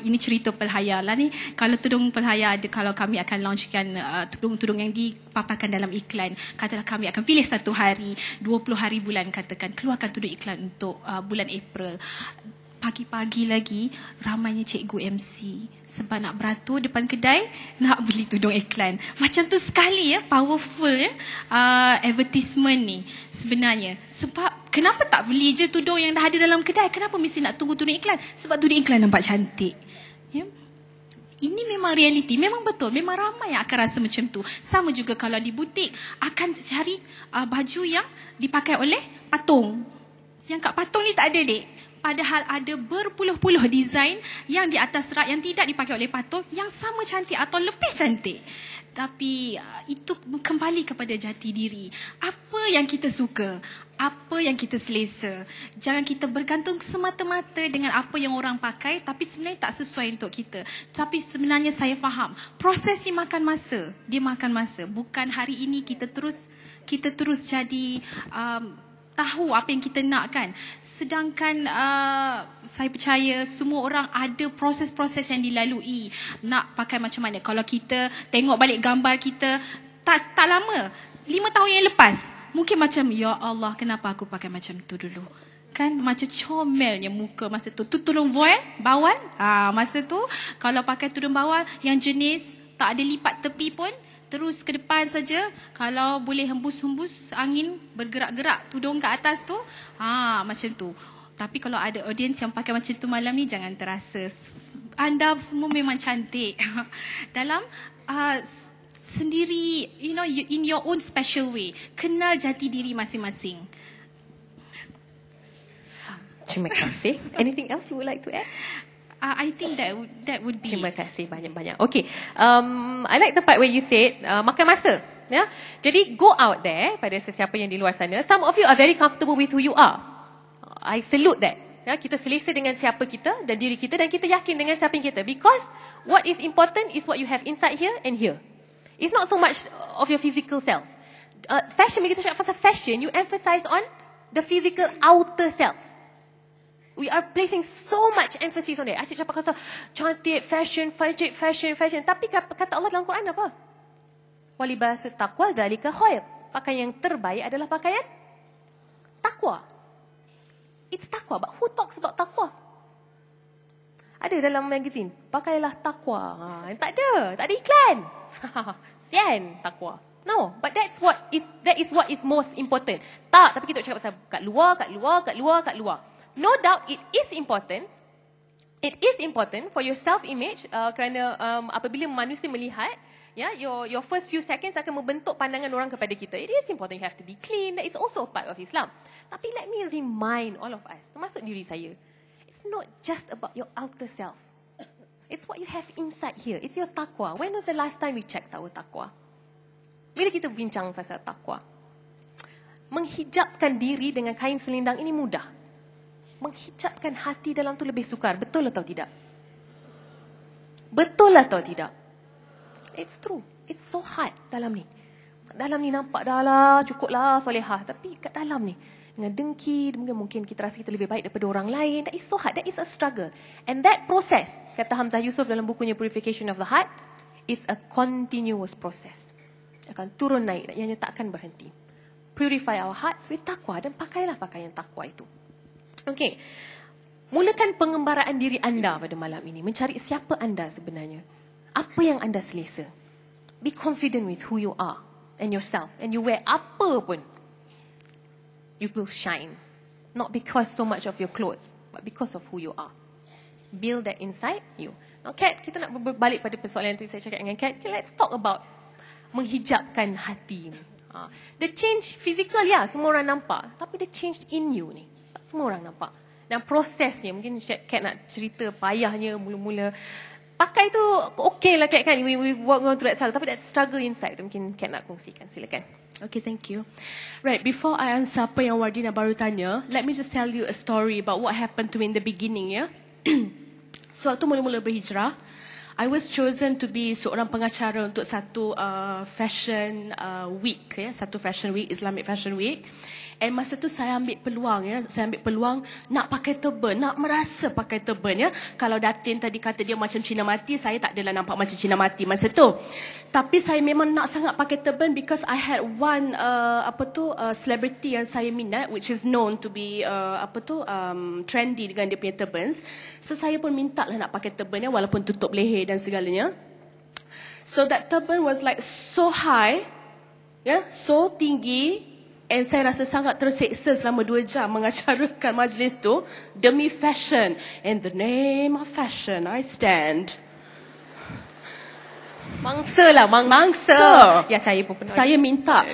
ini cerita pelhaya lah ni, kalau tudung pelhaya ada, kalau kami akan launchkan tudung-tudung yang dipaparkan dalam iklan, katalah kami akan pilih 1 hari, 20 hari bulan katakan, keluarkan tudung iklan untuk bulan April. Pagi-pagi lagi ramainya cikgu MC sebab nak beratur depan kedai, nak beli tudung iklan. Macam tu sekali ya, powerful ya advertisement ni sebenarnya. Sebab kenapa tak beli je tudung yang dah ada dalam kedai? Kenapa mesti nak tunggu tudung iklan? Sebab tudung iklan nampak cantik. Ya. Ini memang realiti, memang betul, memang ramai yang akan rasa macam tu. Sama juga kalau di butik akan cari baju yang dipakai oleh patung. Yang kat patung ni tak ada, dek. Padahal ada berpuluh-puluh desain yang di atas rak yang tidak dipakai oleh patung yang sama cantik atau lebih cantik. Tapi itu kembali kepada jati diri. Apa yang kita suka, apa yang kita selesa. Jangan kita bergantung semata-mata dengan apa yang orang pakai tapi sebenarnya tak sesuai untuk kita. Tapi sebenarnya saya faham, proses ni makan masa. Dia makan masa. Bukan hari ini kita terus jadi tahu apa yang kita nak kan. Sedangkan saya percaya semua orang ada proses-proses yang dilalui nak pakai macam mana. Kalau kita tengok balik gambar kita tak lama, 5 tahun yang lepas, mungkin macam ya Allah kenapa aku pakai macam tu dulu. Kan macam comelnya muka masa tu. Tu tudung voile, bawal. Masa tu kalau pakai tudung bawal yang jenis tak ada lipat tepi pun, terus ke depan saja, kalau boleh hembus-hembus angin bergerak-gerak tudung ke atas tu, macam tu. Tapi kalau ada audience yang pakai macam tu malam ni, jangan terasa. Anda semua memang cantik. Dalam sendiri, you know, in your own special way. Kenal jati diri masing-masing. Terima kasih. Anything else you would like to add? I think that would be. Terima kasih banyak-banyak. Okay, I like the part where you said makan masa. Ya, jadi go out there pada sesiapa yang di luar sana. Some of you are very comfortable with who you are. I salute that. Ya, kita selesa dengan siapa kita dan diri kita dan kita yakin dengan siapa yang kita. Because what is important is what you have inside here and here. It's not so much of your physical self. Fashion, bila kita cakap pasal fashion, you emphasize on the physical outer self. We are placing so much emphasis on it. Asyik cakap pasal cantik, fashion. Tapi kata Allah dalam Quran apa? Walibasu taqwa dzalika khair. Pakaian yang terbaik adalah pakaian takwa. It's takwa. But who talks about takwa? Ada dalam magazine, pakailah takwa. Tak ada iklan. Sian takwa. No, but that is what is most important. Tak, tapi kita cakap pasal kat luar. No doubt it is important. It is important for your self-image kerana apabila manusia melihat, your first few seconds akan membentuk pandangan orang kepada kita. It is important, you have to be clean. That is also a part of Islam. Tapi let me remind all of us, termasuk diri saya, it's not just about your outer self. It's what you have inside here. It's your taqwa. When was the last time we checked our taqwa? Bila kita bincang pasal taqwa, menghijabkan diri dengan kain selendang ini mudah. Menghijabkan hati dalam tu lebih sukar. Betul atau tidak? Betul atau tidak? It's true. It's so hard dalam ni. Dalam ni nampak dah lah, cukup lah solehah. Tapi kat dalam ni, dengan dengki, mungkin kita rasa kita lebih baik daripada orang lain. That is so hard. That is a struggle. And that process, kata Hamzah Yusuf dalam bukunya Purification of the Heart, is a continuous process. Akan turun naik, ianya tak akan berhenti. Purify our hearts with taqwa. Dan pakailah pakaian taqwa itu. Okey. Mulakan pengembaraan diri anda pada malam ini. Mencari siapa anda sebenarnya. Apa yang anda selesa. Be confident with who you are and yourself. And you wear apa pun, you will shine. Not because so much of your clothes, but because of who you are. Build that inside you. Now Kat, kita nak berbalik pada persoalan yang tadi saya cakap dengan Kat. Okay, let's talk about menghijabkan hati ni. The change physical, semua orang nampak. Tapi the change in you ni, semua orang nampak. Dan prosesnya, mungkin Kat nak cerita payahnya mula-mula pakai tu okay lah kan, we go through that struggle, tapi that struggle inside tu mungkin Kat nak kongsikan. Silakan. Okay, thank you. Right, before I answer apa yang Wardina baru tanya, let me just tell you a story about what happened to me in the beginning, ya. Sewaktu mula-mula berhijrah, I was chosen to be seorang pengacara untuk satu fashion week, ya, satu fashion week, Islamic Fashion Week. And masa tu saya ambil peluang, ya, saya ambil peluang nak pakai turban, nak merasa pakai turban, ya. Kalau Datin tadi kata dia macam Cina mati, saya tak adalah nampak macam Cina mati masa tu. Tapi saya memang nak sangat pakai turban because I had one celebrity yang saya minat, which is known to be trendy dengan dia punya turbans. So saya pun minta lah nak pakai turban, ya, walaupun tutup leher dan segalanya. So that turban was like so high, ya, so tinggi. And saya rasa sangat terseksa selama 2 jam mengacarakan majlis tu demi fashion. In the name of fashion, I stand. Mangsa lah, mangsa. Ya, saya pun pernah. Saya minta,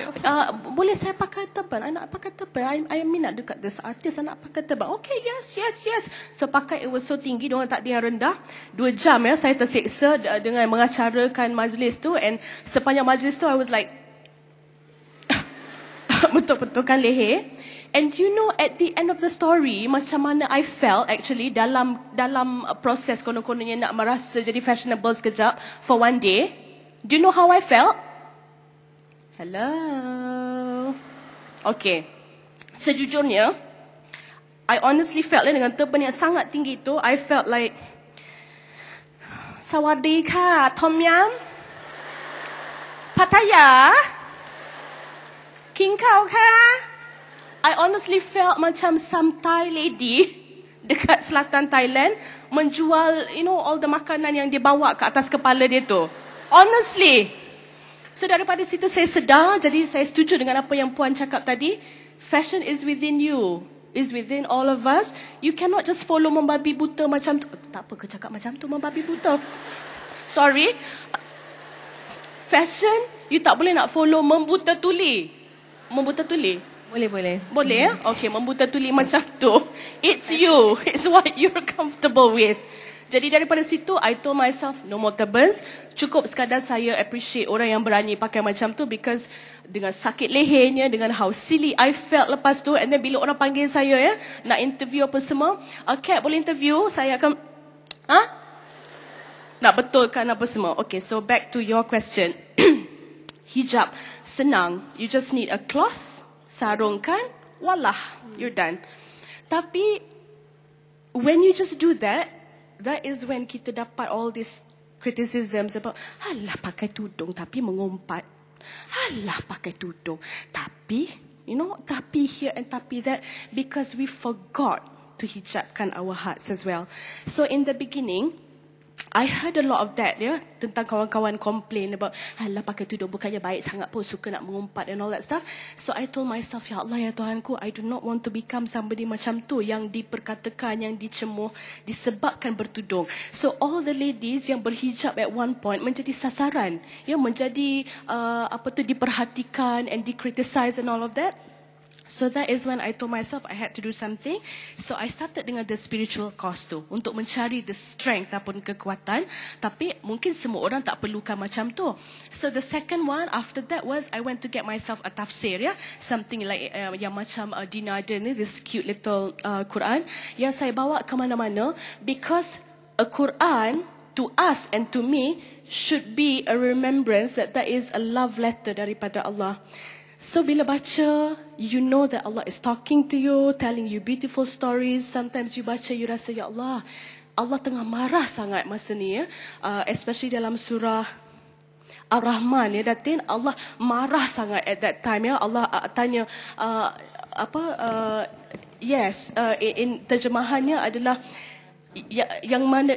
boleh saya pakai turban? I nak pakai turban. I minat dekat this artist, I nak pakai turban. Okay, yes. So pakai, it was so tinggi, diorang tak ada yang rendah. 2 jam, ya, saya terseksa dengan mengacarakan majlis tu. And sepanjang majlis tu, I was like, betul-betulkan leher. And you know, at the end of the story, macam mana I felt actually dalam proses konon-kononnya nak merasa jadi fashionable sekejap for one day. Do you know how I felt? Hello. Okay. Sejujurnya, I honestly felt dengan turban yang sangat tinggi tu, I felt like, Sawadee-ka, Tom Yum, Pattaya, King Kau ka? I honestly felt macam some Thai lady dekat selatan Thailand menjual, you know, all the makanan yang dia bawa ke atas kepala dia tu. Honestly. So daripada situ saya sedar, jadi saya setuju dengan apa yang Puan cakap tadi. Fashion is within you. Is within all of us. You cannot just follow membabi buta macam tu. Tak apa ke cakap macam tu, membabi buta. Sorry. Fashion, you tak boleh nak follow membuta tuli. Membuta tuli? Boleh, ya? Okay, membuta tuli macam tu. It's you. It's what you're comfortable with. Jadi daripada situ, I told myself, no more turbans. Cukup sekadar saya appreciate orang yang berani pakai macam tu because dengan sakit lehernya, dengan how silly I felt lepas tu. And then bila orang panggil saya, ya, nak interview apa semua. Kat, boleh interview? Saya akan... Nak betulkan apa semua. Okay, so back to your question. Hijab, senang. You just need a cloth, sarungkan, wallah, you're done. Tapi, when you just do that, that is when kita dapat all these criticisms about, alah pakai tudung tapi mengumpat. Alah pakai tudung. Tapi, you know, tapi here and tapi that, because we forgot to hijabkan our hearts as well. So in the beginning, I heard a lot of that, ya, tentang kawan-kawan complain about, alah pakai tudung bukannya baik sangat pun, suka nak mengumpat and all that stuff. So I told myself, ya Allah, ya Tuhanku, I do not want to become somebody macam tu, yang diperkatakan, yang dicemuh, disebabkan bertudung. So all the ladies yang berhijab at one point menjadi sasaran, ya, menjadi diperhatikan and dicriticize and all of that. So that is when I told myself I had to do something. So I started dengan the spiritual course tu, untuk mencari the strength ataupun kekuatan. Tapi mungkin semua orang tak perlukan macam tu. So the second one after that was I went to get myself a tafsir, ya, something like yang macam Dinada ni, this cute little Quran yang saya bawa ke mana-mana, because a Quran to us and to me should be a remembrance that is a love letter daripada Allah. So bila baca, you know that Allah is talking to you, telling you beautiful stories. Sometimes you baca, you rasa, ya Allah, Allah tengah marah sangat masa ni, ya. Especially dalam surah Ar-Rahman, ya, Datin, Allah marah sangat at that time, ya. Allah tanya, in terjemahannya adalah, yang mana,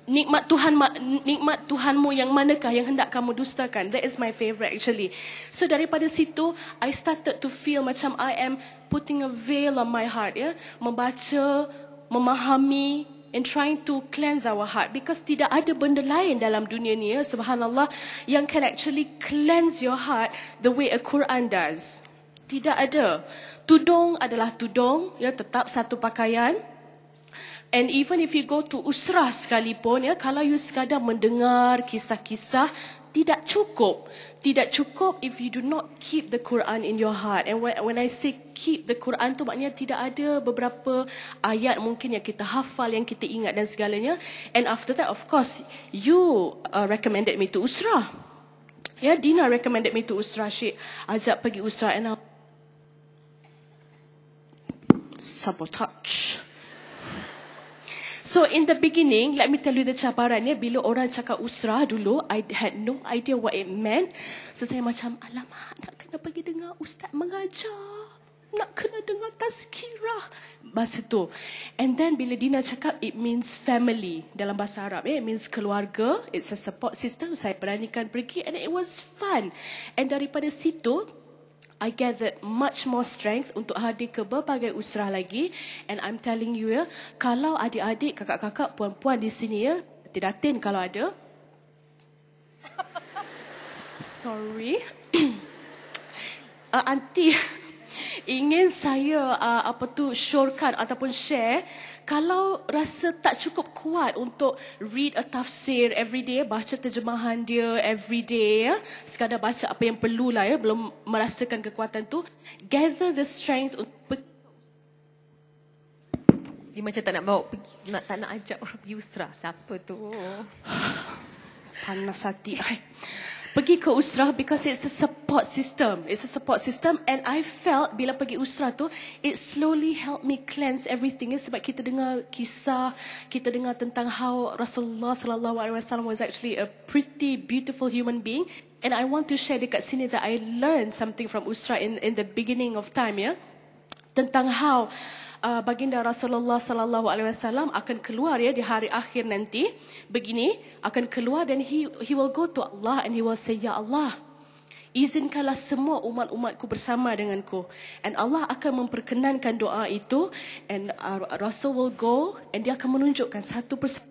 nikmat Tuhanmu yang manakah yang hendak kamu dustakan? That is my favorite actually. So daripada situ, I started to feel macam I am putting a veil on my heart, ya, membaca, memahami, and trying to cleanse our heart, because tidak ada benda lain dalam dunia ni, ya, subhanallah, yang can actually cleanse your heart the way a Quran does. Tidak ada. Tudung adalah tudung, ya, tetap satu pakaian. And even if you go to usrah sekalipun, ya, kalau you sekadar mendengar kisah-kisah, tidak cukup. Tidak cukup if you do not keep the Quran in your heart. And when I say keep the Quran tu, maknanya tidak ada beberapa ayat mungkin yang kita hafal, yang kita ingat dan segalanya. And after that, of course, you recommended me to usrah. Ya, Dina recommended me to usrah. Syed ajak pergi usrah, and sabotage. So in the beginning, let me tell you the cabaran, ya, bila orang cakap usrah dulu, I had no idea what it meant. So saya macam, alamak, nak kena pergi dengar ustaz mengajar, nak kena dengar tazkirah, bahasa tu. And then bila Dina cakap, it means family dalam bahasa Arab, it means keluarga, it's a support system. Saya beranikan pergi, and it was fun. And daripada situ, I gathered much more strength untuk hadir ke berbagai usrah lagi. And I'm telling you, ya, kalau adik-adik, kakak-kakak, puan-puan di sini, ya, Datin kalau ada. Sorry. Aunty ingin saya syorkan ataupun share, kalau rasa tak cukup kuat untuk read a tafsir every day, baca terjemahan dia every day, ya, sekadar baca apa yang perlulah, ya, belum merasakan kekuatan tu, gather the strength untuk Dia macam tak nak bawa pergi, tak nak ajak orang pergi usrah. Siapa tu? Panas hati. Pergi ke usrah because it's a support system. It's a support system, and I felt bila pergi usrah tu, it slowly helped me cleanse everything. Sebab kita dengar kisah, kita dengar tentang how Rasulullah SAW was actually a pretty beautiful human being. And I want to share dekat sini that I learned something from usrah in the beginning of time, ya, tentang how baginda Rasulullah SAW akan keluar, ya, di hari akhir nanti. Begini, akan keluar dan he will go to Allah and he will say, Ya Allah, izinkanlah semua umat-umatku bersama denganku. And Allah akan memperkenankan doa itu, and Rasul will go and dia akan menunjukkan satu persatu.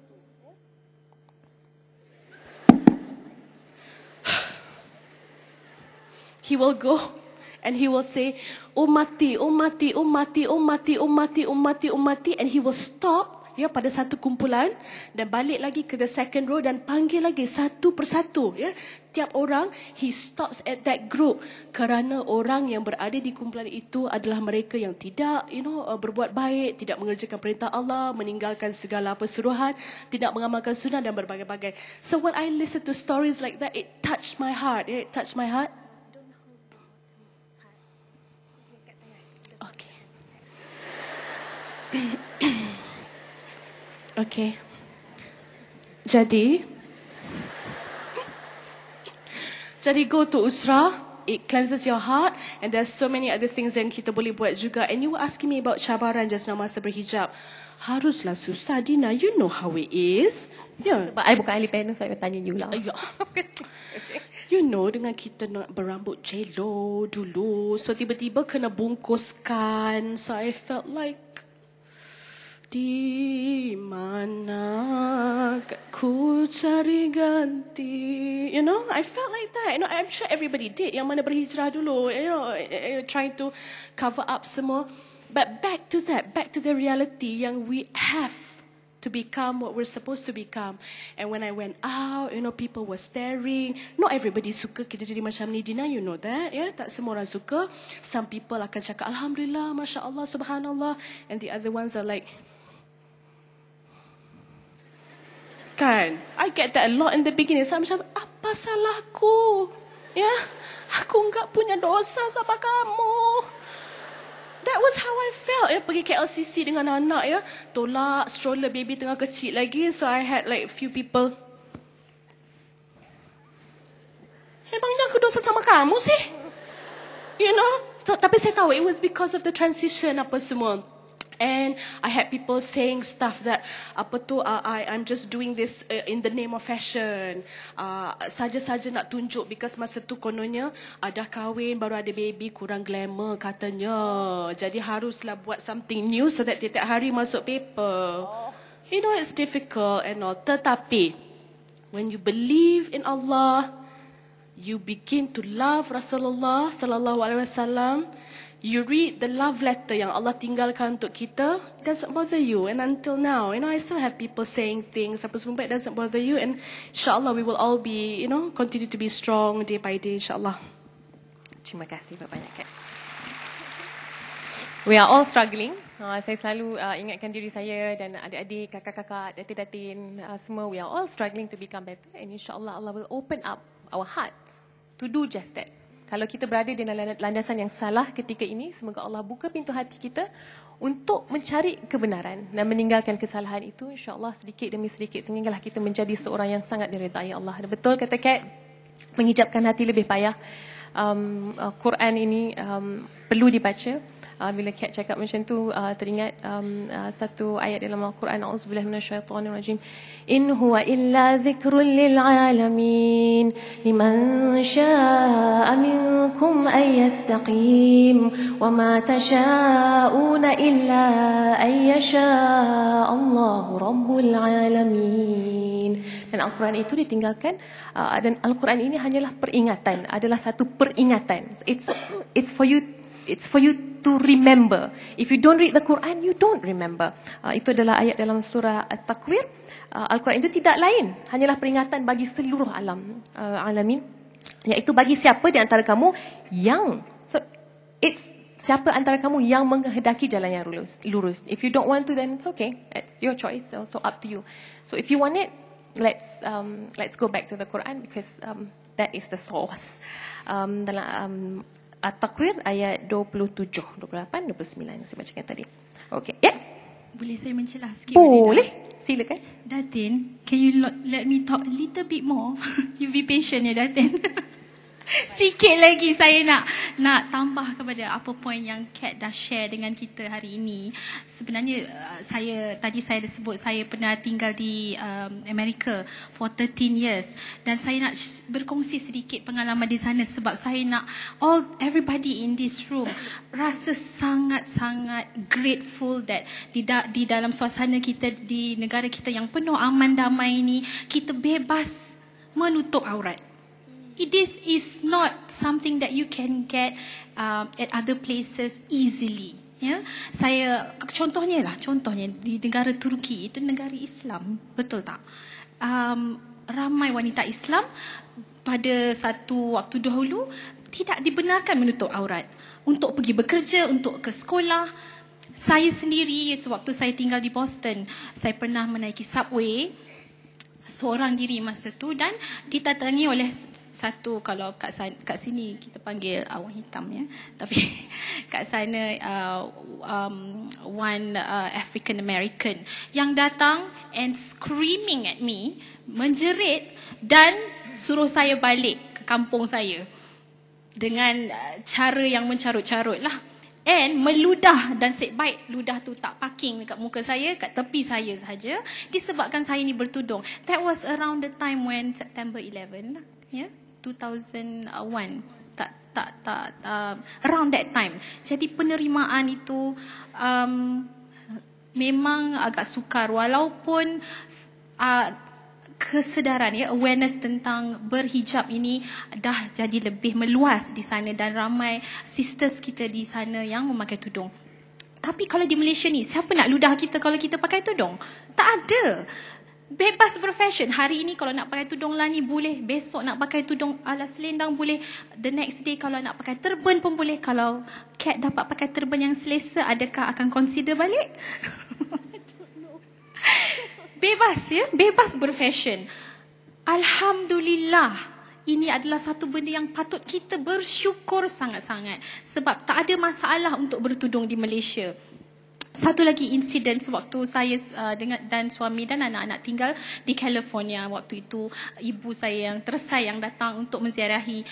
He will go and he will say, ummati, ummati, ummati, ummati, ummati, ummati, ummati, and he will stop, ya, pada satu kumpulan dan balik lagi ke the second row dan panggil lagi satu persatu, ya. Tiap orang, he stops at that group, kerana orang yang berada di kumpulan itu adalah mereka yang tidak, berbuat baik, tidak mengerjakan perintah Allah, meninggalkan segala persuruhan, tidak mengamalkan sunnah dan berbagai-bagai. So when I listen to stories like that, it touched my heart, ya, it touched my heart. Okay. Jadi go to usrah. It cleanses your heart, and there's so many other things yang kita boleh buat juga. And you were asking me about cabaran just now masa berhijab. Haruslah susah, Dina. You know how it is. Yeah. Sebab I bukan ahli panel, so I tanya you lah. You know, dengan kita nak berambut jelo dulu, so tiba-tiba kena bungkuskan. So I felt like, di mana ku cari ganti? You know, I felt like that. You know, I'm sure everybody did. Yang mana berhijrah dulu, trying to cover up semua. But back to the reality yang we have to become what we're supposed to become. And when I went out, people were staring. Not everybody suka kita jadi macam ni, Dina, you know that, ya? Tak semua orang suka. Some people akan cakap, Alhamdulillah, Masya Allah, Subhanallah. And the other ones are like, kan? I get that a lot in the beginning. Saya macam, apa salahku? Ya, aku enggak punya dosa sama kamu. That was how I felt. Ya, pergi KLCC dengan anak, ya, tolak stroller, baby tengah kecil lagi. So I had like a few people. Emangnya aku dosa sama kamu sih? You know? So, tapi saya tahu it was because of the transition apa semua. And I had people saying stuff that I'm just doing this in the name of fashion. Saja-saja nak tunjuk, because masa tu kononnya dah kahwin, baru ada baby, kurang glamour katanya. Jadi haruslah buat something new so that tiap hari masuk paper. You know, it's difficult and all. Tetapi when you believe in Allah, you begin to love Rasulullah sallallahu alaihi wasallam. you read the love letter yang Allah tinggalkan untuk kita, it doesn't bother you. And until now, I still have people saying things apa semua, but it doesn't bother you. And insyaAllah we will all be, continue to be strong day by day, insyaAllah. Terima kasih banyak, Kat. We are all struggling. Saya selalu ingatkan diri saya dan adik-adik, kakak-kakak, datin-datin, semua, we are all struggling to become better. And insyaAllah Allah will open up our hearts to do just that. Kalau kita berada di landasan yang salah ketika ini, semoga Allah buka pintu hati kita untuk mencari kebenaran dan meninggalkan kesalahan itu, insyaAllah sedikit demi sedikit sehinggalah kita menjadi seorang yang sangat diridai Allah. Dan betul kata Kat, menghijabkan hati lebih payah. Quran ini perlu dibaca. Bila Kat cakap macam tu, teringat satu ayat dalam Al-Quran, A'udzubillahi minasyaitonirrajim. In huwa illa zikrun lil alamin liman syaa'a minkum ay yastaqim wa ma tasha'una illa ay yasha' Allahu rabbul alamin. Dan Al-Quran itu ditinggalkan, dan Al-Quran ini hanyalah peringatan, adalah satu peringatan. It's for you to remember. If you don't read the Quran, you don't remember. Itu adalah ayat dalam surah At-Takwir. Al-Quran itu tidak lain, hanyalah peringatan bagi seluruh alamin, iaitu bagi siapa di antara kamu yang, it's siapa antara kamu yang menghendaki jalan yang lurus. If you don't want to, then it's okay. It's your choice. So up to you. So if you want it, let's go back to the Quran, because that is the source. Dalam At-Takwir ayat 27, 28, 29 saya bacakan tadi. Okay, Boleh saya mencelah sikit? Boleh, silakan. Datin, can you let me talk a little bit more? You be patient ya, Datin. Sikit lagi saya nak tambah kepada apa poin yang Kat dah share dengan kita hari ini. Sebenarnya tadi saya dah sebut saya pernah tinggal di Amerika for 13 years, dan saya nak berkongsi sedikit pengalaman di sana sebab saya nak everybody in this room rasa sangat-sangat grateful that di dalam suasana kita di negara kita yang penuh aman damai ini, kita bebas menutup aurat. This is not something that you can get at other places easily. Ya, contohnya di negara Turki, itu negara Islam, betul tak? Ramai wanita Islam pada satu waktu dahulu tidak dibenarkan menutup aurat untuk pergi bekerja, untuk ke sekolah. Saya sendiri, sewaktu saya tinggal di Boston, saya pernah menaiki subway seorang diri masa tu, dan ditatangi oleh satu, kalau kat sini kita panggil awang hitam ya, tapi kat sana one African American yang datang and screaming at me, menjerit dan suruh saya balik ke kampung saya dengan cara yang mencarut-carut lah. And meludah, dan baik ludah tu tak parking dekat muka saya, kat tepi saya sahaja, disebabkan saya ni bertudung. That was around the time when September 11, 2001. Around that time. Jadi penerimaan itu memang agak sukar, walaupun kesedaran awareness tentang berhijab ini dah jadi lebih meluas di sana, dan ramai sisters kita di sana yang memakai tudung. Tapi kalau di Malaysia ni, siapa nak ludah kita kalau kita pakai tudung? Tak ada. Bebas berfashion. Hari ini kalau nak pakai tudung lani boleh, besok nak pakai tudung ala selendang boleh, the next day kalau nak pakai turban pun boleh. Kalau Kat dapat pakai turban yang selesa, adakah akan consider balik? Bebas bebas berfashion. Alhamdulillah, ini adalah satu benda yang patut kita bersyukur sangat-sangat, sebab tak ada masalah untuk bertudung di Malaysia. Satu lagi insiden sewaktu saya dan suami dan anak-anak tinggal di California. Waktu itu ibu saya yang tersayang datang untuk menziarahi,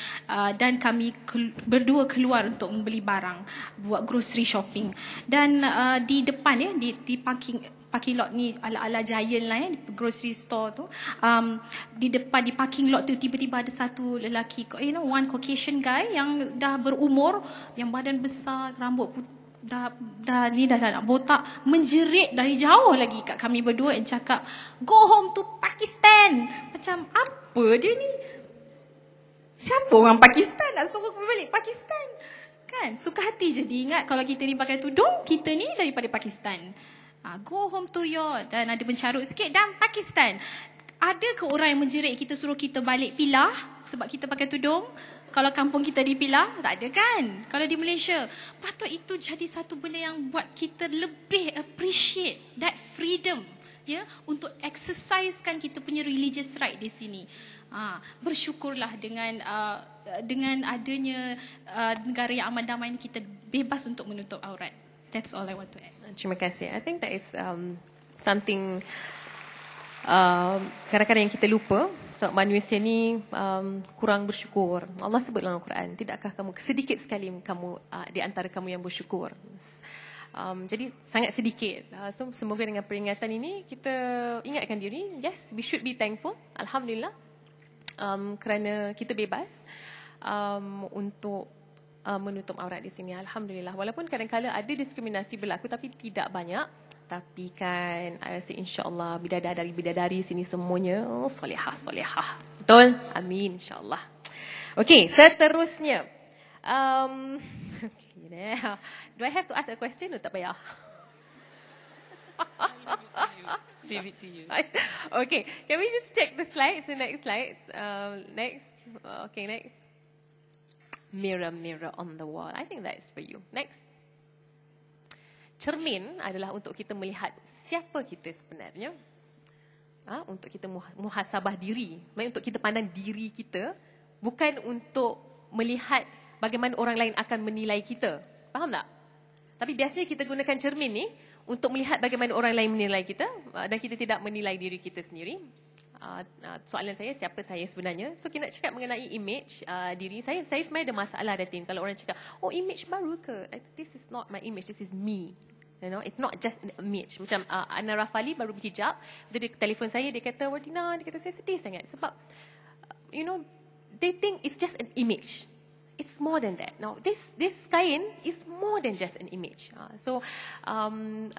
dan kami berdua keluar untuk membeli barang, buat grocery shopping. Dan di depan di parking lot ni ala-ala Giant lah grocery store tu, di depan di parking lot tu tiba-tiba ada satu lelaki, one Caucasian guy yang dah berumur, yang badan besar, rambut putih, dah nak botak, menjerit dari jauh lagi kat kami berdua dan cakap, "Go home to Pakistan." Macam apa dia ni? Siapa orang Pakistan nak suruh balik Pakistan? Kan? Suka hati je diingat kalau kita ni pakai tudung, kita ni daripada Pakistan. Go home to your, dan ada mencarut sikit, dan Pakistan. Ada ke orang yang menjerit kita suruh kita balik Pilah sebab kita pakai tudung? Kalau kampung kita di Pilah, tak ada kan? Kalau di Malaysia, patut itu jadi satu benda yang buat kita lebih appreciate that freedom, ya, untuk exercisekan kita punya religious right di sini. Bersyukurlah dengan adanya negara yang aman damai ini, kita bebas untuk menutup aurat. That's all I want to add. Terima kasih. I think that is something kadang-kadang yang kita lupa. Sebab manusia ni kurang bersyukur. Allah sebut dalam Al-Quran, tidakkah kamu sedikit sekali kamu di antara kamu yang bersyukur. Jadi sangat sedikit. So semoga dengan peringatan ini kita ingatkan diri, yes, we should be thankful. Alhamdulillah, kerana kita bebas untuk menutup aurat di sini. Alhamdulillah. Walaupun kadang-kadang ada diskriminasi berlaku, tapi tidak banyak. Tapi kan, I rasa insyaAllah bidadari sini semuanya solehah. Betul? Amin, insyaAllah. Okey, seterusnya. Okay, do I have to ask a question atau tak payah? Leave it to you. Okay, can we just check the slides, the next slides? Next. Okay, next. Mirror on the wall. I think that's for you. Next. Cermin adalah untuk kita melihat siapa kita sebenarnya. Untuk kita muhasabah diri. Maksudnya untuk kita pandang diri kita, bukan untuk melihat bagaimana orang lain akan menilai kita. Faham tak? Tapi biasanya kita gunakan cermin ni untuk melihat bagaimana orang lain menilai kita, dan kita tidak menilai diri kita sendiri. Soalan saya, siapa saya sebenarnya? So kita nak cakap mengenai image diri. Saya sebenarnya ada masalah, Datin, kalau orang cakap, oh, image baru ke? This is not my image, this is me. You know, it's not just an image. Macam Ana Rafali baru berhijab, dia telefon saya, dia kata, Wardina, dia kata saya sedih sangat sebab you know, they think it's just an image. It's more than that. Now, this kain is more than just an image.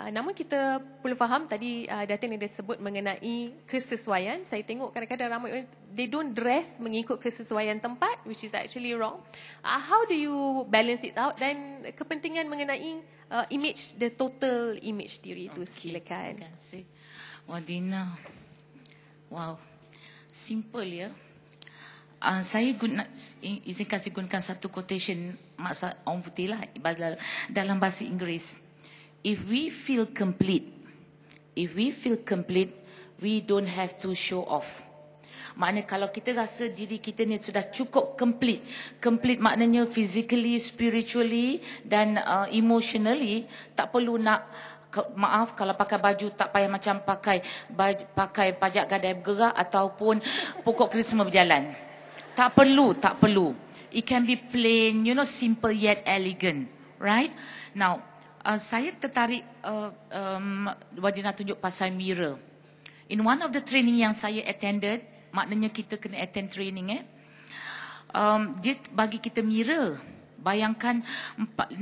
Namun kita perlu faham, tadi Datin ada sebut mengenai kesesuaian. Saya tengok kadang-kadang ramai orang, they don't dress mengikut kesesuaian tempat, which is actually wrong. How do you balance it out? Dan kepentingan mengenai image, the total image diri itu, silakan. Terima kasih. Wardina. Wow. Simple ya. Saya izinkan saya gunakan satu quotation Maksa Orang Putih lah dalam bahasa Inggeris. If we feel complete, we don't have to show off. Maknanya kalau kita rasa diri kita ni sudah cukup complete maknanya physically, spiritually dan emotionally, tak perlu nak, maaf kalau pakai baju tak payah macam pakai pajak gadai bergerak ataupun pokok krisma berjalan. Tak perlu. It can be plain, you know, simple yet elegant, right? Now, saya tertarik Wardina tunjuk pasal mirror. In one of the training yang saya attended, maknanya kita kena attend training dia bagi kita mirror. Bayangkan 600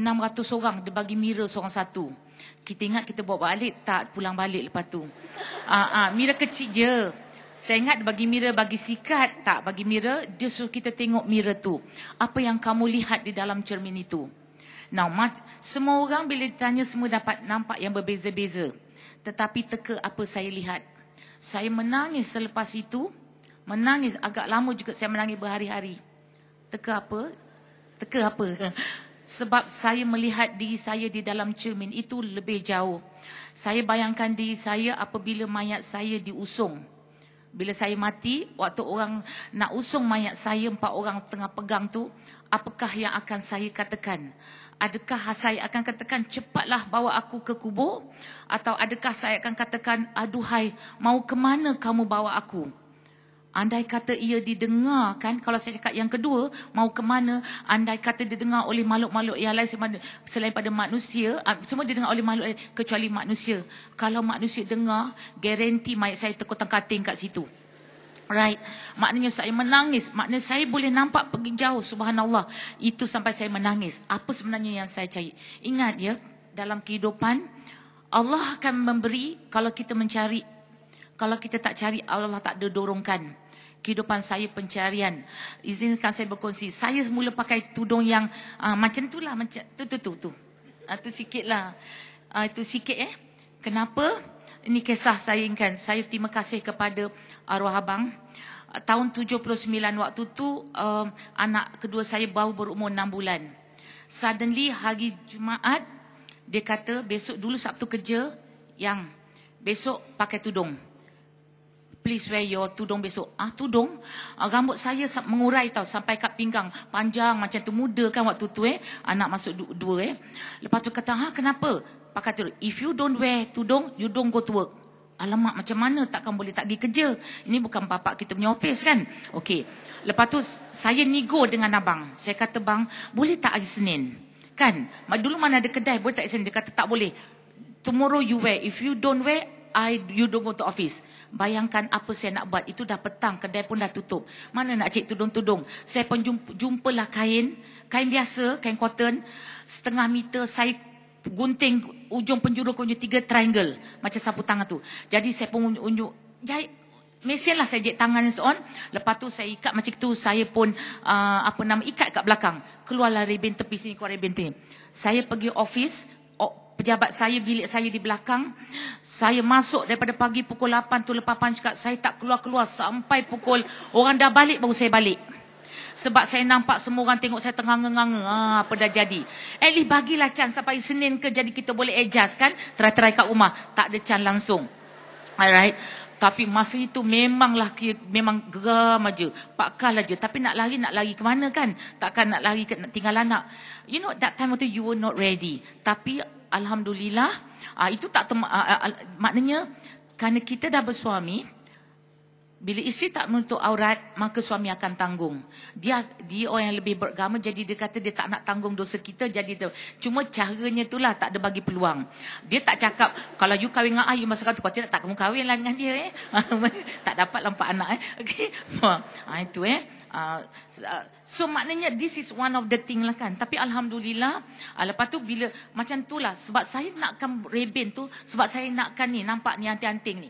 orang, dia bagi mirror seorang satu. Kita ingat kita bawa balik, tak, pulang balik lepas tu. Mirror kecil je. Saya ingat bagi mirror, bagi sikat, tak, bagi mirror, dia suruh kita tengok mirror tu. Apa yang kamu lihat di dalam cermin itu. Now, semua orang bila ditanya semua dapat nampak yang berbeza-beza. Tetapi teka apa saya lihat. Saya menangis selepas itu, menangis agak lama juga, saya menangis berhari-hari. Teka apa? Sebab saya melihat diri saya di dalam cermin itu lebih jauh. Saya bayangkan diri saya apabila mayat saya diusung. Bila saya mati, waktu orang nak usung mayat saya, 4 orang tengah pegang tu, apakah yang akan saya katakan? Adakah saya akan katakan, cepatlah bawa aku ke kubur? Atau adakah saya akan katakan, aduhai, mau ke mana kamu bawa aku? Andai kata ia didengar, kan? Kalau saya cakap yang kedua, mau ke mana? Andai kata didengar oleh makhluk-makhluk yang lain selain pada manusia, semua didengar oleh makhluk lain kecuali manusia. Kalau manusia dengar, garanti mayat saya terkotang-kating kat situ. Right? Maknanya saya menangis. Maknanya saya boleh nampak pergi jauh, subhanallah. Itu sampai saya menangis. Apa sebenarnya yang saya cari? Ingat ya, dalam kehidupan, Allah akan memberi kalau kita mencari. Kalau kita tak cari, Allah tak ada dorongkan. kehidupan saya pencarian. Izinkan saya berkongsi. Saya mula pakai tudung yang macam tu lah. Macam tu. Tu sikit lah. Itu sikit Kenapa? Ini kisah saya ingat. Saya terima kasih kepada arwah abang. Tahun 79 waktu tu anak kedua saya baru berumur 6 bulan. Suddenly hari Jumaat dia kata besok dulu Sabtu kerja yang besok pakai tudung. Please wear your tudung besok. Tudung? Rambut saya mengurai tau sampai kat pinggang. Panjang macam tu, muda kan waktu tu Anak masuk dua Lepas tu kata, kenapa? Pakai tudung. If you don't wear tudung, you don't go to work. Alamak, macam mana takkan boleh tak pergi kerja? Ini bukan bapak kita punya office kan? Okey. Lepas tu saya nego dengan abang. Saya kata, bang, boleh tak hari Senin? Kan? Dulu mana ada kedai, boleh tak hari Senin? Dia kata, tak boleh. Tomorrow you wear. If you don't wear, you don't go to office. Bayangkan apa saya nak buat. Itu dah petang, kedai pun dah tutup. Mana nak cek tudung-tudung? Saya pun jumpalah kain biasa, kain cotton, 0.5 meter. Saya gunting ujung penjuru 3 triangle macam sapu tangan tu. Jadi saya pun unjuk jahit mesin lah, saya jahit tangan and so on. Lepas tu saya ikat macam tu. Saya pun ikat kat belakang. Keluarlah rebin tepi sini, keluar rebin tepi. Saya pergi office. Pejabat saya, bilik saya di belakang. Saya masuk daripada pagi pukul 8 tu, lepas punch card saya tak keluar-keluar sampai pukul orang dah balik baru saya balik. Sebab saya nampak semua orang tengok saya tenganga-nganga. Apa dah jadi. At least bagilah chance sampai Senin ke, jadi kita boleh adjust kan. Try kat rumah. Tak ada chance langsung. Alright. Tapi masa itu memang geram aja. Pakkah je. Tapi nak lari ke mana kan? Takkan nak lari nak tinggal anak. You know, that time waktu you were not ready. Tapi alhamdulillah, itu tak maknanya kerana kita dah bersuami, bila isteri tak menutup aurat, maka suami akan tanggung. Dia orang yang lebih beragama, jadi dia kata dia tak nak tanggung dosa kita, jadi cuma caranya itulah tak ada bagi peluang. Dia tak cakap kalau you kahwin dengan you masa kata kau tidak, tak kamu kahwin lah dengan dia tak dapat lampak anak okey. Itu so maknanya this is one of the thing lah kan. Tapi alhamdulillah, lepas tu bila macam tu lah, sebab saya nakkan rebin tu, sebab saya nakkan ni, nampak ni anting-anting ni,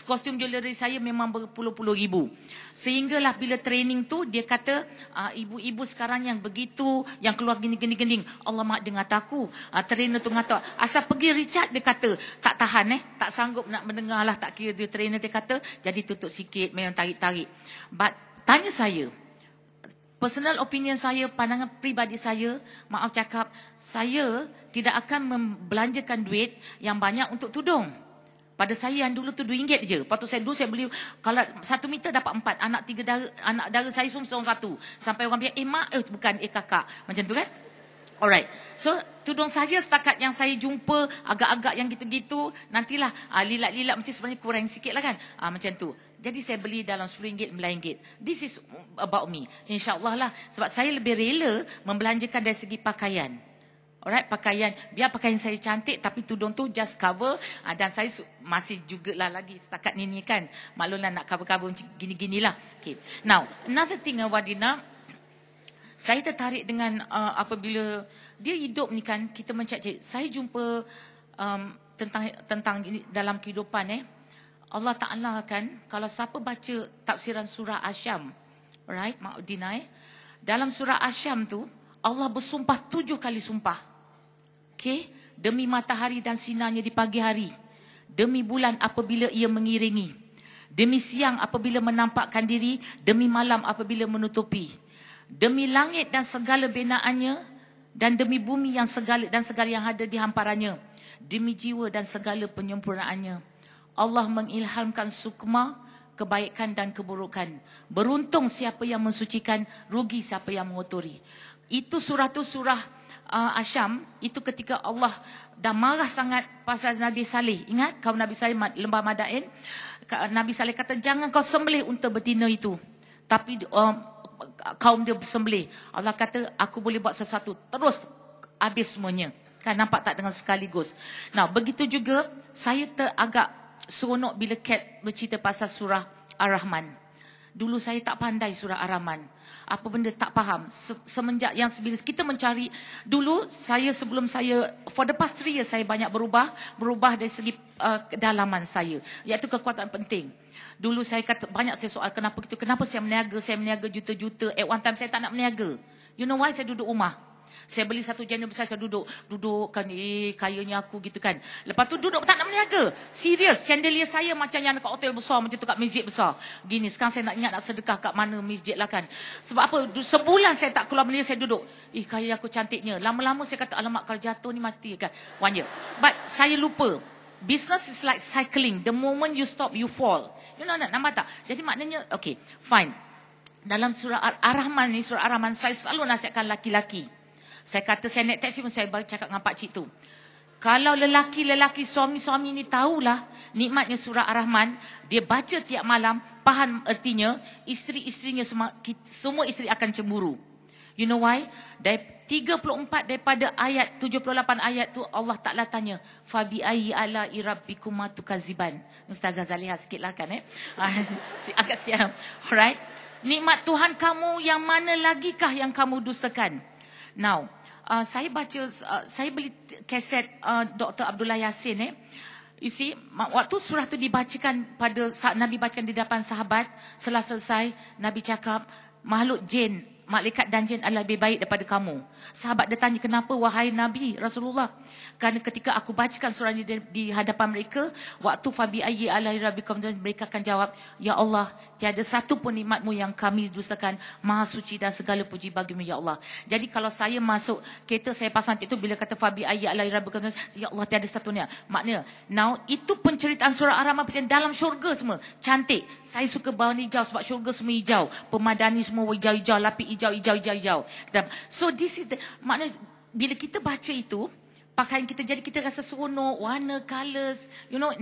kostum jewelry saya memang berpuluh-puluh ribu. Sehinggalah bila training tu dia kata, ibu-ibu sekarang yang begitu, yang keluar gini-gini, Allah mak dengar aku. Trainer tu ngata, asal pergi Richard, dia kata tak tahan tak sanggup nak mendengar lah, tak kira dia trainer, dia kata jadi tutup sikit, memang tarik-tarik. But tanya saya, personal opinion saya, pandangan pribadi saya, maaf cakap, saya tidak akan membelanjakan duit yang banyak untuk tudung. Pada saya yang dulu tu RM2 je. Lepas tu saya beli, kalau 1 meter dapat 4. Anak dara saya pun seorang 1. Sampai orang bilang, mak, bukan, kakak. Macam tu kan? Alright. So, tudung saja setakat yang saya jumpa, agak-agak yang gitu-gitu, nantilah lilat-lilat macam sebenarnya kurang sikit lah kan. Macam tu. Jadi saya beli dalam RM10, RM9. This is about me. InsyaAllah lah. Sebab saya lebih rela membelanjakan dari segi pakaian. Alright, pakaian. Biar pakaian saya cantik, tapi tudung tu just cover. Dan saya masih jugalah lagi setakat ni kan. Maklumlah nak cover-cover macam gini-gini lah. Okay. Now, another thing Wadina, saya tertarik dengan apabila dia hidup ni kan, kita mencari. Saya jumpa tentang ini dalam kehidupan Allah Ta'ala kan, kalau siapa baca tafsiran surah Asyam, right, Mak Dina, dalam surah Asyam tu, Allah bersumpah 7 kali sumpah. Okay, demi matahari dan sinarnya di pagi hari, demi bulan apabila ia mengiringi, demi siang apabila menampakkan diri, demi malam apabila menutupi, demi langit dan segala binaannya, dan demi bumi yang segala yang ada di hamparannya, demi jiwa dan segala penyempurnaannya. Allah mengilhamkan sukma, kebaikan dan keburukan. Beruntung siapa yang mensucikan, rugi siapa yang mengotori. Itu surah Asyam, itu ketika Allah dah marah sangat pasal Nabi Saleh. Ingat kaum Nabi Saleh lembah Madain, Nabi Saleh kata jangan kau sembelih unta betina itu. Tapi kaum dia sembelih. Allah kata aku boleh buat sesuatu, terus habis semuanya. Kan nampak tak dengan sekaligus. Nah, begitu juga saya agak seronok bila Kat bercerita pasal surah Ar-Rahman. Dulu saya tak pandai surah Ar-Rahman. Apa benda tak faham. Semenjak yang bila kita mencari, dulu sebelum saya, for the past 3 years saya banyak berubah dari segi kedalaman saya, iaitu kekuatan penting. Dulu saya kata, banyak saya soal kenapa saya meniaga juta-juta. At one time saya tak nak meniaga. You know why? Saya duduk rumah. Saya beli satu jendela besar, saya duduk kan, kayanya aku gitu kan. Lepas tu duduk tak nak meniaga. Serius, chandelier saya macam yang kat hotel besar, macam tu kat masjid besar. Gini, sekarang saya nak ingat nak sedekah kat mana masjid lah kan. Sebab apa? Sebulan saya tak keluar beli, saya duduk. Kaya aku cantiknya. Lama-lama saya kata, alamak kalau jatuh ni mati kan. 1 year. But saya lupa. Business is like cycling. The moment you stop, you fall. You know, nampak tak? Jadi maknanya, okay, fine. Dalam surah Ar-Rahman ni, surah Ar-Rahman, saya selalu nasihatkan laki-laki. Saya kata, saya naik taksi pun saya cakap dengan pakcik tu. Kalau lelaki-lelaki, suami-suami ni tahulah nikmatnya surah Ar-Rahman, dia baca tiap malam, faham ertinya, isteri-isterinya semua isteri akan cemburu. You know why? Dari 34 daripada ayat, 78 ayat tu Allah Ta'ala tanya, Fabi ayyi ala'i rabbikuma tukaziban. Ustazah Zaliha sikit lah kan agak sikit. Alright. Nikmat Tuhan kamu yang mana lagikah yang kamu dustakan? Now, saya beli kaset Dr. Abdullah Yassin You see, waktu surah tu dibacakan pada saat Nabi bacakan di depan sahabat, setelah selesai Nabi cakap, makhluk jin, malaikat dan jin adalah lebih baik daripada kamu. Sahabat dia tanya, kenapa wahai Nabi Rasulullah? Kerana ketika aku bacakan surah ini di hadapan mereka, waktu fabi ayyi alai rabbikum, mereka akan jawab, ya Allah, tiada satu pun nikmatmu yang kami dustakan, maha suci dan segala puji bagimu ya Allah. Jadi kalau saya masuk kereta, saya pasang itu bila kata fabi ayyi alai rabbikum, ya Allah tiada satu nikmat. Maknanya, now itu penceritaan surah Ar-Rahman macam dalam syurga semua. Cantik. Saya suka bawah hijau sebab syurga semua hijau. Pemadani semua hijau-hijau, lapik hijau-hijau. So this is the, maknanya bila kita baca itu, pakaian kita jadi kita rasa seronok, warna, colours, you know,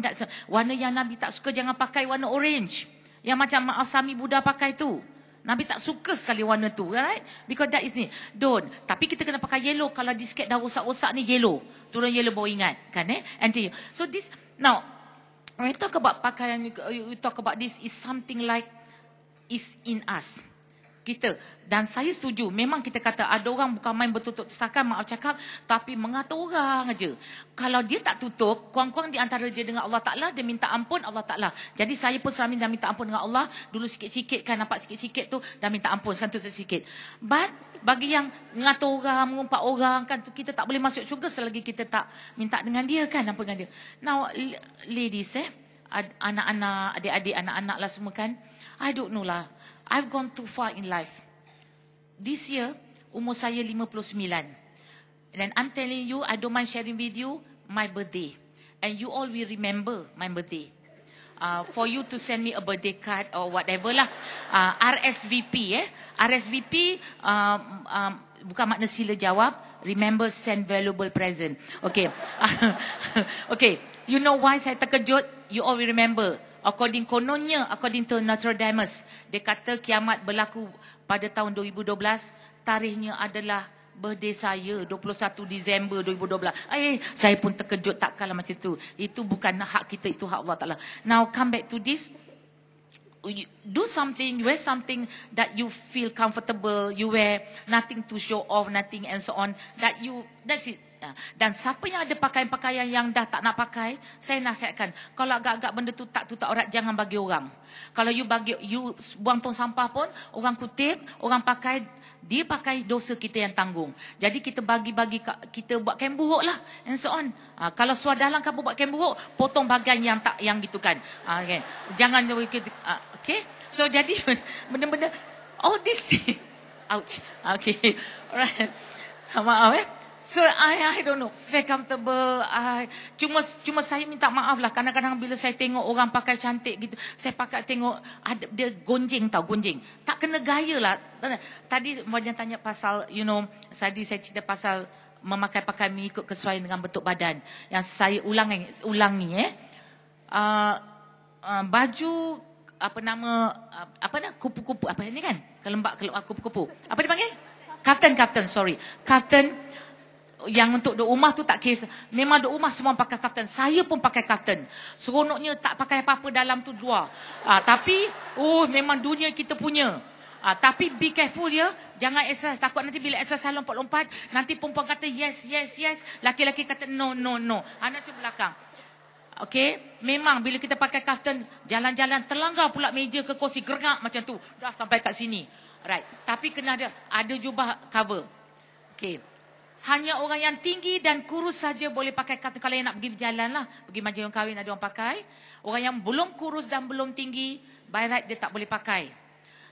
warna yang Nabi tak suka jangan pakai warna orange. Yang macam maaf Sami Buddha pakai tu. Nabi tak suka sekali warna tu, right? Because that is ni. Don't. Tapi kita kena pakai yellow. Kalau di sikit dah rosak-rosak ni yellow. Turun yellow baru ingat, kan So this, now, when we talk about pakaian, we talk about this is something like is in us. Kita. Dan saya setuju, memang kita kata ada orang bukan main bertutup tesakan, maaf cakap, tapi mengata orang aja. Kalau dia tak tutup, kurang-kurang di antara dia dengan Allah Ta'ala, dia minta ampun Allah Ta'ala. Jadi saya pun selama dah minta ampun dengan Allah, dulu sikit-sikit kan, nampak sikit-sikit tu, dah minta ampun, sekarang tutup sikit. But, bagi yang mengata orang, mengumpat orang, kan tu kita tak boleh masuk syurga selagi kita tak minta dengan dia kan, ampun dengan dia. Now, ladies anak-anak, adik-adik, anak-anak lah semua kan, I don't know lah. I've gone too far in life. This year, umur saya 59. And I'm telling you, I don't mind sharing with you my birthday. And you all will remember my birthday. For you to send me a birthday card or whatever lah. RSVP RSVP, bukan makna sila jawab. Remember, send valuable present. Okay. Okay. You know why saya terkejut? You all will remember. According to Nostradamus, dia kata kiamat berlaku pada tahun 2012, tarikhnya adalah birthday saya 21 Disember 2012. Saya pun terkejut tak kalah macam tu. Itu bukan hak kita, itu hak Allah Ta'ala. Now come back to this. Do something, wear something that you feel comfortable, you wear nothing to show off, nothing and so on. That's it. Dan siapa yang ada pakaian-pakaian yang dah tak nak pakai, saya nasihatkan, kalau agak-agak benda tu tak aurat, jangan bagi orang. Kalau you buang tong sampah pun, orang kutip, orang pakai, dia pakai, dosa kita yang tanggung. Jadi kita bagi-bagi, kita buat kain buruk lah, and so on. Kalau suar dalam kamu buat kain buruk, potong bahagian yang tak, yang gitu kan. Okay. Jangan, okay. So jadi, benda-benda, all this thing, ouch. Okay. Alright. Maaf So I don't know, very comfortable. Cuma saya minta maaf lah. Kadang-kadang bila saya tengok orang pakai cantik gitu, saya pakai tengok ada dia gonjing tak kena gaya lah. Tadi Modian tanya pasal, you know, tadi saya cerita pasal memakai pakaian mengikut kesesuaian dengan bentuk badan. Yang saya ulangi baju kupu-kupu, apa ni kan, kelembak kupu-kupu, apa dipanggil, kaftan, sorry, kaftan. Yang untuk duduk rumah tu tak kisah. Memang duduk rumah semua pakai kaftan. Saya pun pakai kaftan. Seronoknya tak pakai apa-apa dalam tu luar. Tapi, memang dunia kita punya. Tapi be careful ya. Jangan exercise. Takut nanti bila exercise lompat-lompat, nanti perempuan kata yes, yes, yes. Laki-laki kata no, no, no. Anak cuba belakang. Okay, memang bila kita pakai kaftan, jalan-jalan terlanggar pula meja ke kursi, gerngak macam tu. Dah sampai kat sini. Right. Tapi kena ada jubah cover. Okay. Hanya orang yang tinggi dan kurus saja boleh pakai kaftan. Kalau yang nak pergi berjalan lah, pergi majlis kahwin ada orang pakai. Orang yang belum kurus dan belum tinggi, by right dia tak boleh pakai.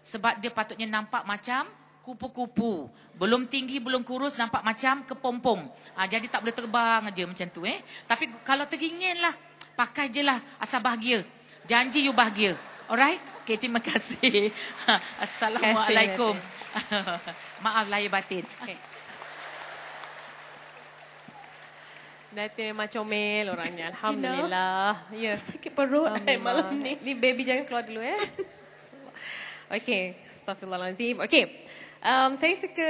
Sebab dia patutnya nampak macam kupu-kupu. Belum tinggi, belum kurus, nampak macam kepompong. Jadi tak boleh terbang aja macam tu. Tapi kalau teringin lah, pakai je lah, asal bahagia. Janji you bahagia. Alright? Okay, terima kasih. Assalamualaikum. Maaf lahir batin. Okay. Datin memang comel orangnya. Alhamdulillah. Ya. Sakit perut malam ni. Ni baby jangan keluar dulu ya. Okay. Astaghfirullahaladzim. Okay. Saya suka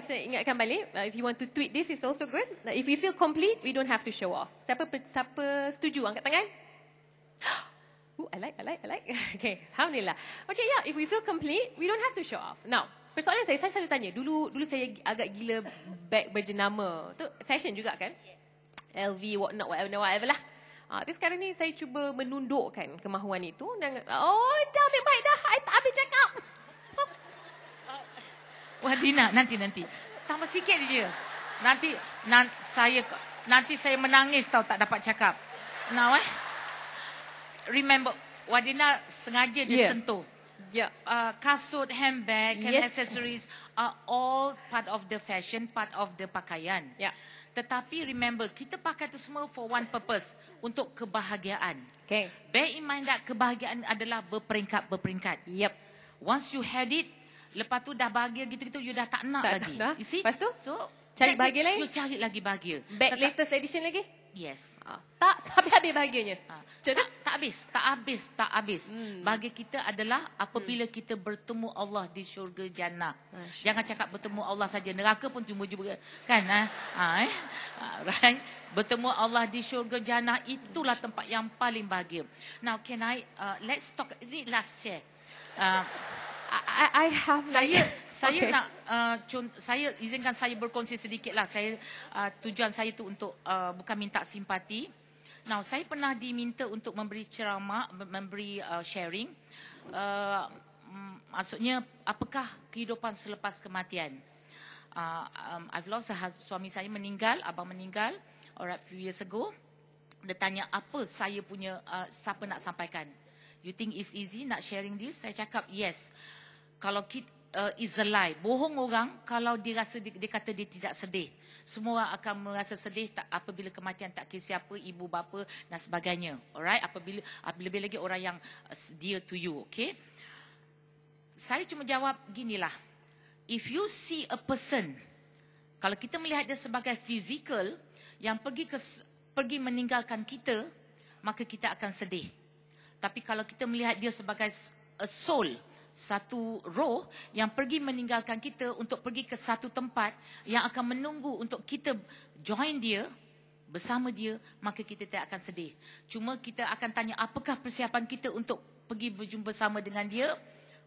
kita ingatkan balik, if you want to tweet this is also good. If we feel complete, we don't have to show off. Siapa setuju angkat tangan? I like. Okay, alhamdulillah. Okay, yeah, if we feel complete, we don't have to show off. Now, persoalan saya selalu tanya, dulu saya agak gila bag berjenama. Tu fashion juga kan? LV, whatever lah. Tapi sekarang ni saya cuba menundukkan kemahuan itu dan dah baik dah. I tak habis cakap. Wadina, nanti. Tambah sikit je. Nanti saya menangis tahu tak dapat cakap. Now remember, Wadina sengaja dia sentuh. Yeah. Kasut, handbag, and accessories are all part of the fashion, part of the pakaian. Yeah. Tetapi remember, kita pakai itu semua for one purpose, untuk kebahagiaan. Okay. Bear in mind that kebahagiaan adalah berperingkat. Yep. Once you had it, lepas tu dah bahagia gitu-gitu, you dah tak nak lagi. Dah. You see? Lepas tu? So, cari bahagia lain? You cari lagi bahagia. Bag latest edition lagi? Yes. Tak habis-habis bahagianya. Tak habis. Bahagia kita adalah apabila kita bertemu Allah di syurga jannah. Jangan cakap bertemu Allah saja, neraka pun cuma juga kan. Right? Bertemu Allah di syurga jannah, itulah tempat yang paling bahagia. Now can I let's talk, ini last share. I have saya nak saya izinkan saya berkongsi sedikitlah. Saya tujuan saya tu untuk bukan minta simpati. Now saya pernah diminta untuk memberi ceramah, memberi sharing. Maksudnya apakah kehidupan selepas kematian? I've lost suami saya meninggal, abang meninggal alright few years ago. Dia tanya apa saya punya siapa nak sampaikan. You think it's easy nak sharing this? Saya cakap yes. Kalau kita is a lie, bohong orang kalau dia rasa dia kata dia tidak sedih. Semua orang akan merasa sedih apabila kematian tak kira siapa, ibu bapa dan sebagainya. Alright, apabila lebih lagi orang yang dear to you, okay? Saya cuma jawab ginilah. If you see a person, kalau kita melihat dia sebagai physical yang pergi meninggalkan kita, maka kita akan sedih. Tapi kalau kita melihat dia sebagai a soul, satu roh yang pergi meninggalkan kita untuk pergi ke satu tempat yang akan menunggu untuk kita join dia, bersama dia, maka kita tidak akan sedih. Cuma kita akan tanya apakah persiapan kita untuk pergi berjumpa bersama dengan dia.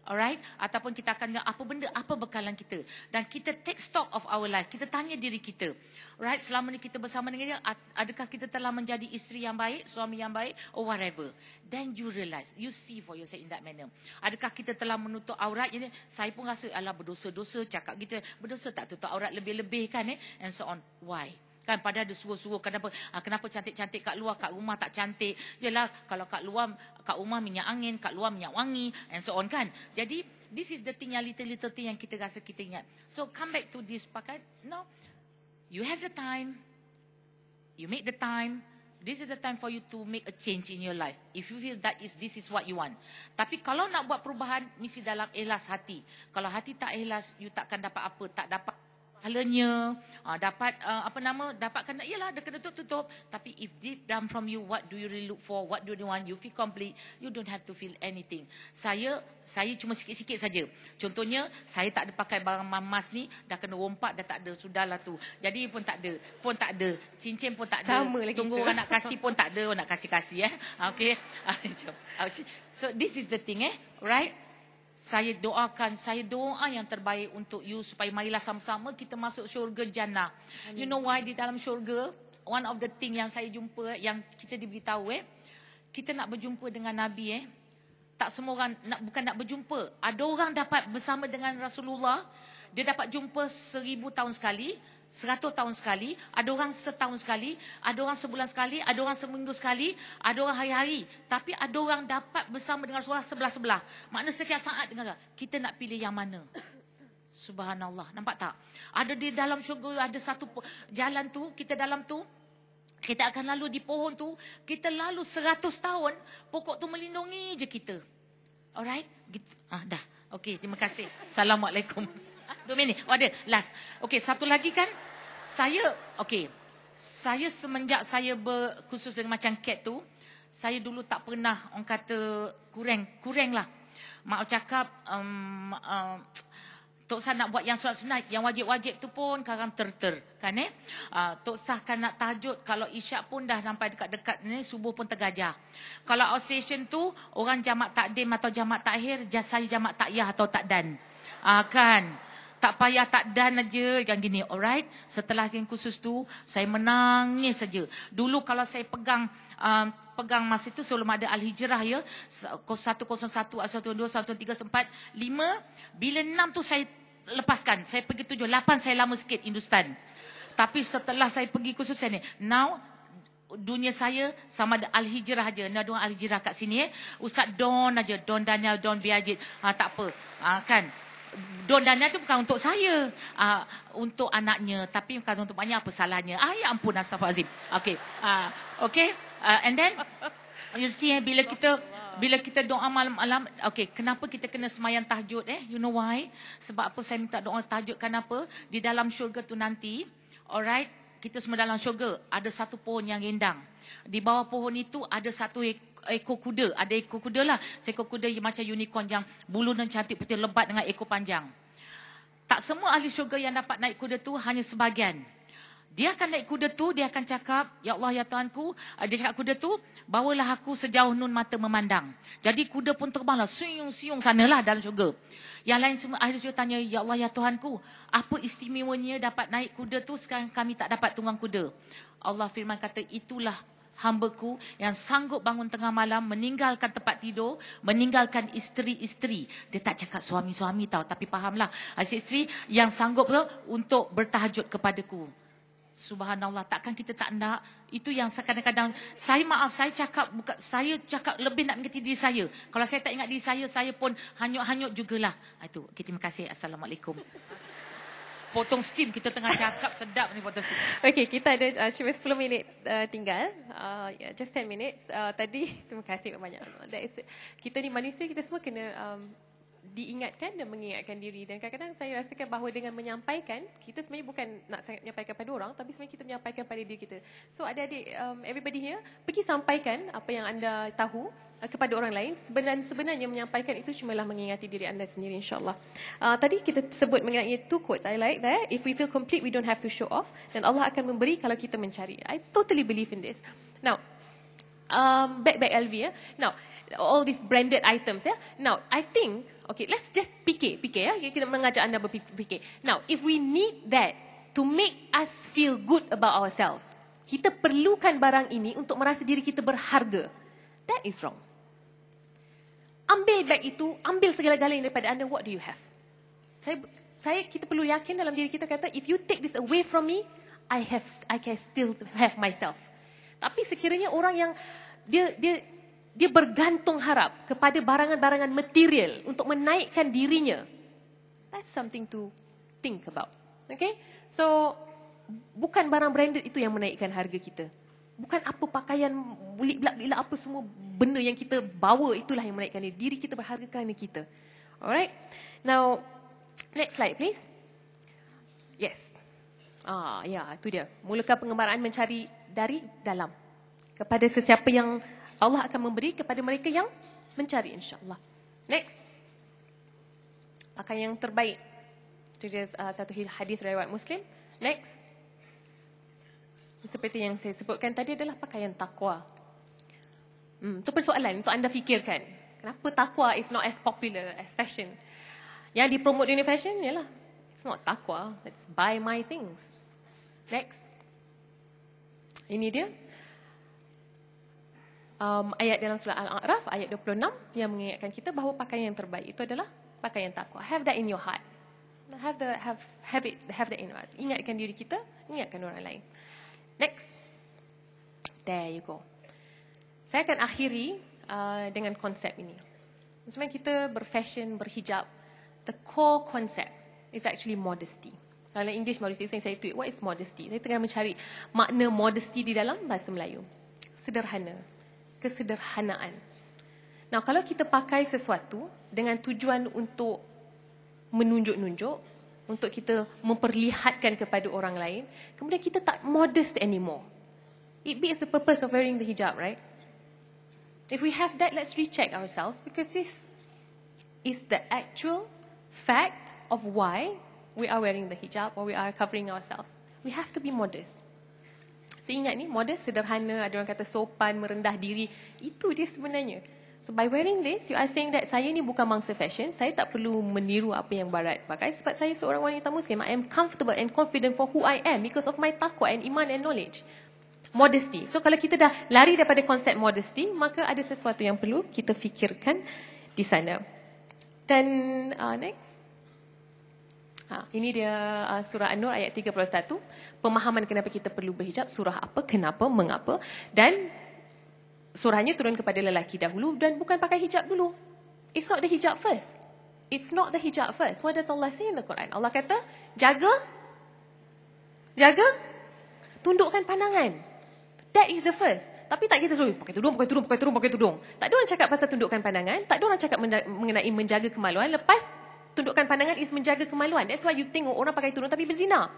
Alright, ataupun kita akan apa bekalan kita, dan kita take stock of our life. Kita tanya diri kita, right, selama ni kita bersama dengan dia, adakah kita telah menjadi isteri yang baik, suami yang baik, or whatever. Then you realize, you see for yourself in that manner. Adakah kita telah menutup aurat? Jadi saya pun rasa alah berdosa-dosa, cakap kita berdosa tak tutup aurat lebih-lebih kan, and so on. Why? Kan padahal ada suruh-suruh kenapa cantik-cantik kat luar, kat rumah tak cantik. Jelah kalau kat luar, kat rumah minyak angin, kat luar minyak wangi, and so on kan. Jadi this is the thing yang little thing yang kita rasa kita ingat. So come back to this pakai. No, you have the time, you make the time. This is the time for you to make a change in your life. If you feel that this is what you want. Tapi kalau nak buat perubahan, mesti dalam ikhlas hati. Kalau hati tak ikhlas, you takkan dapat apa, tak dapat halanya, dapatkan, ialah dia kena tutup. Tapi if deep down from you, what do you really look for, what do you want, you feel complete, you don't have to feel anything. Saya cuma sikit-sikit saja. Contohnya, saya tak ada pakai barang emas ni, dah kena rompak, dah tak ada, sudahlah tu. Jadi pun tak ada, cincin pun tak ada. Sama lagi tunggu kita. orang nak kasih pun tak ada, orang nak kasih. Okay. So this is the thing, right? saya doa yang terbaik untuk you supaya marilah sama-sama kita masuk syurga jannah. You know why di dalam syurga, one of the thing yang saya jumpa, yang kita diberitahu kita nak berjumpa dengan Nabi tak semua orang bukan nak berjumpa. Ada orang dapat bersama dengan Rasulullah, dia dapat jumpa 1000 tahun sekali, 100 tahun sekali, ada orang setahun sekali, ada orang sebulan sekali, ada orang seminggu sekali, ada orang hari-hari. Tapi ada orang dapat bersama dengan Rasulullah sebelah-sebelah. Maknanya setiap saat dengan kita nak pilih yang mana. Subhanallah. Nampak tak? Ada di dalam syurga, ada satu jalan tu, kita dalam tu, kita akan lalu di pohon tu, kita lalu 100 tahun, pokok tu melindungi je kita. Alright? Gitu. Dah. Okey, terima kasih. Assalamualaikum. 2 minit. Ada. Last. Okey, satu lagi kan. Saya semenjak saya berkhusus dengan macam cat tu, saya dulu tak pernah orang kata kurang lah. Mak cakap, Tok Sah nak buat yang sunat-sunat, yang wajib-wajib tu pun sekarang kan Tok Sah kan nak tahajud, kalau isyak pun dah sampai dekat-dekat ni, subuh pun tergajah. Kalau outstation tu, orang jamak takdim atau jamak takhir, saya jamak takyah atau takdan. Kan? Tak payah takdan aja yang gini, alright? Setelah yang khusus tu, saya menangis saja. Dulu kalau saya pegang masa itu sebelum ada Al-Hijrah 101, 102, 103, 104, 5, bila 6 tu saya lepaskan. Saya pergi 7, 8 saya lama sikit Hindustan. Tapi setelah saya pergi khusus ni, now dunia saya sama ada Al-Hijrah aja. Ni ada orang Al-Hijrah kat sini Ustaz Don aja, Don Daniel, Don Biajit. Tak apa. Kan? Don Daniel tu bukan untuk saya, untuk anaknya, tapi bukan untuk banyak, apa salahnya? Ya ampun, astagfirullahalazim. Okay. And then you see, bila kita doa malam-malam, kenapa kita kena semayang tahajud? You know why? Sebab apa saya minta doa tahajud? Kenapa? Di dalam syurga tu nanti, alright, kita semua dalam syurga, ada satu pohon yang rindang. Di bawah pohon itu ada satu ekor kuda. Ada ekor kuda lah. Seekor kuda yang macam unicorn, yang bulu dan cantik putih lebat dengan ekor panjang. Tak semua ahli syurga yang dapat naik kuda tu, hanya sebahagian. Dia akan naik kuda tu, dia akan cakap, Ya Allah, Ya Tuhanku. Dia cakap kuda tu, bawalah aku sejauh nun mata memandang. Jadi kuda pun terbanglah, siung-siung sanalah dalam syurga. Yang lain semua ahli syurga tanya, Ya Allah, Ya Tuhanku, apa istimewanya dapat naik kuda tu, sekarang kami tak dapat tunggang kuda. Allah firman kata, itulah hamba-Ku yang sanggup bangun tengah malam, meninggalkan tempat tidur, meninggalkan isteri-isteri. Dia tak cakap suami-suami tahu, tapi fahamlah, isteri yang sanggup untuk bertahajud kepadaku. Subhanallah, takkan kita tak nak? Itu yang kadang-kadang saya cakap lebih nak mengerti diri saya. Kalau saya tak ingat diri saya pun hanyut-hanyut jugalah. Itu. Okay, terima kasih. Assalamualaikum. Potong steam, kita tengah cakap sedap ni potong steam. Okay, kita ada cuma 10 minit tinggal. Just 10 minutes. Tadi, terima kasih banyak. Kita ni manusia, kita semua kena diingatkan dan mengingatkan diri. Dan kadang-kadang saya rasakan bahawa dengan menyampaikan, kita sebenarnya bukan nak menyampaikan pada orang, tapi sebenarnya kita menyampaikan pada diri kita. So adik-adik, everybody here, pergi sampaikan apa yang anda tahu kepada orang lain. Sebenarnya menyampaikan itu cumalah mengingati diri anda sendiri, insyaAllah. Tadi kita sebut mengenai 2 quotes. I like that. If we feel complete, we don't have to show off. Dan Allah akan memberi kalau kita mencari. I totally believe in this. Now, back LV. Now, all these branded items. Now, I think, okay, let's just fikir. Kita mengajak anda berfikir. Now, if we need that to make us feel good about ourselves, kita perlukan barang ini untuk merasa diri kita berharga. That is wrong. Ambil beg itu, ambil segala-galanya daripada anda. What do you have? Kita perlu yakin dalam diri kita, kata, if you take this away from me, I can still have myself. Tapi sekiranya orang yang dia bergantung harap kepada barangan-barangan material untuk menaikkan dirinya, that's something to think about. Okay? So, bukan barang branded itu yang menaikkan harga kita. Bukan apa pakaian, bila apa semua benda yang kita bawa, itulah yang menaikkan diri kita berharga kerana kita. Alright? Now, next slide please. Yes. Itu dia. Mulakan pengembaraan mencari dari dalam. Kepada sesiapa yang Allah akan memberi kepada mereka yang mencari, insyaAllah. Next. Pakaian yang terbaik. Itu dia satu hadis riwayat Muslim. Next. Seperti yang saya sebutkan tadi adalah pakaian takwa. Itu persoalan untuk anda fikirkan. Kenapa takwa is not as popular as fashion? Yang dipromote dunia fashion, yalah, it's not takwa, it's buy my things. Next. Ini dia. Ayat dalam surah Al-A'raf, ayat 26, yang mengingatkan kita bahawa pakaian yang terbaik itu adalah pakaian takwa. Have that in your heart. Have that in your heart. Ingatkan diri kita, ingatkan orang lain. Next. There you go. Saya akan akhiri dengan konsep ini. Sebenarnya kita berfashion, berhijab, the core concept is actually modesty. Kalau English modesty, saya tweet, what is modesty? Saya tengah mencari makna modesty di dalam bahasa Melayu. Sederhana. Kesederhanaan. Nah, kalau kita pakai sesuatu dengan tujuan untuk menunjuk-nunjuk, untuk kita memperlihatkan kepada orang lain, kemudian kita tak modest anymore. It beats the purpose of wearing the hijab, right? If we have that, let's recheck ourselves, because this is the actual fact of why we are wearing the hijab or we are covering ourselves. We have to be modest. So ingat ni, modest, sederhana, ada orang kata sopan, merendah diri, itu dia sebenarnya. So by wearing this, you are saying that saya ni bukan mangsa fashion, saya tak perlu meniru apa yang barat pakai sebab saya seorang wanita Muslim. I am comfortable and confident for who I am because of my taqwa and iman and knowledge. Modesty. So kalau kita dah lari daripada konsep modesty, maka ada sesuatu yang perlu kita fikirkan di sana. Dan next. Ini dia surah An-Nur ayat 31. Pemahaman kenapa kita perlu berhijab, surah apa, kenapa, mengapa. Dan surahnya turun kepada lelaki dahulu dan bukan pakai hijab dulu. It's not the hijab first. It's not the hijab first. What does Allah say in the Quran? Allah kata, jaga, tundukkan pandangan. That is the first. Tapi tak kita suruh pakai tudung. Tak ada orang cakap pasal tundukkan pandangan. Tak ada orang cakap mengenai menjaga kemaluan. Lepas tundukkan pandangan is menjaga kemaluan. That's why you tengok orang pakai tudung tapi berzina.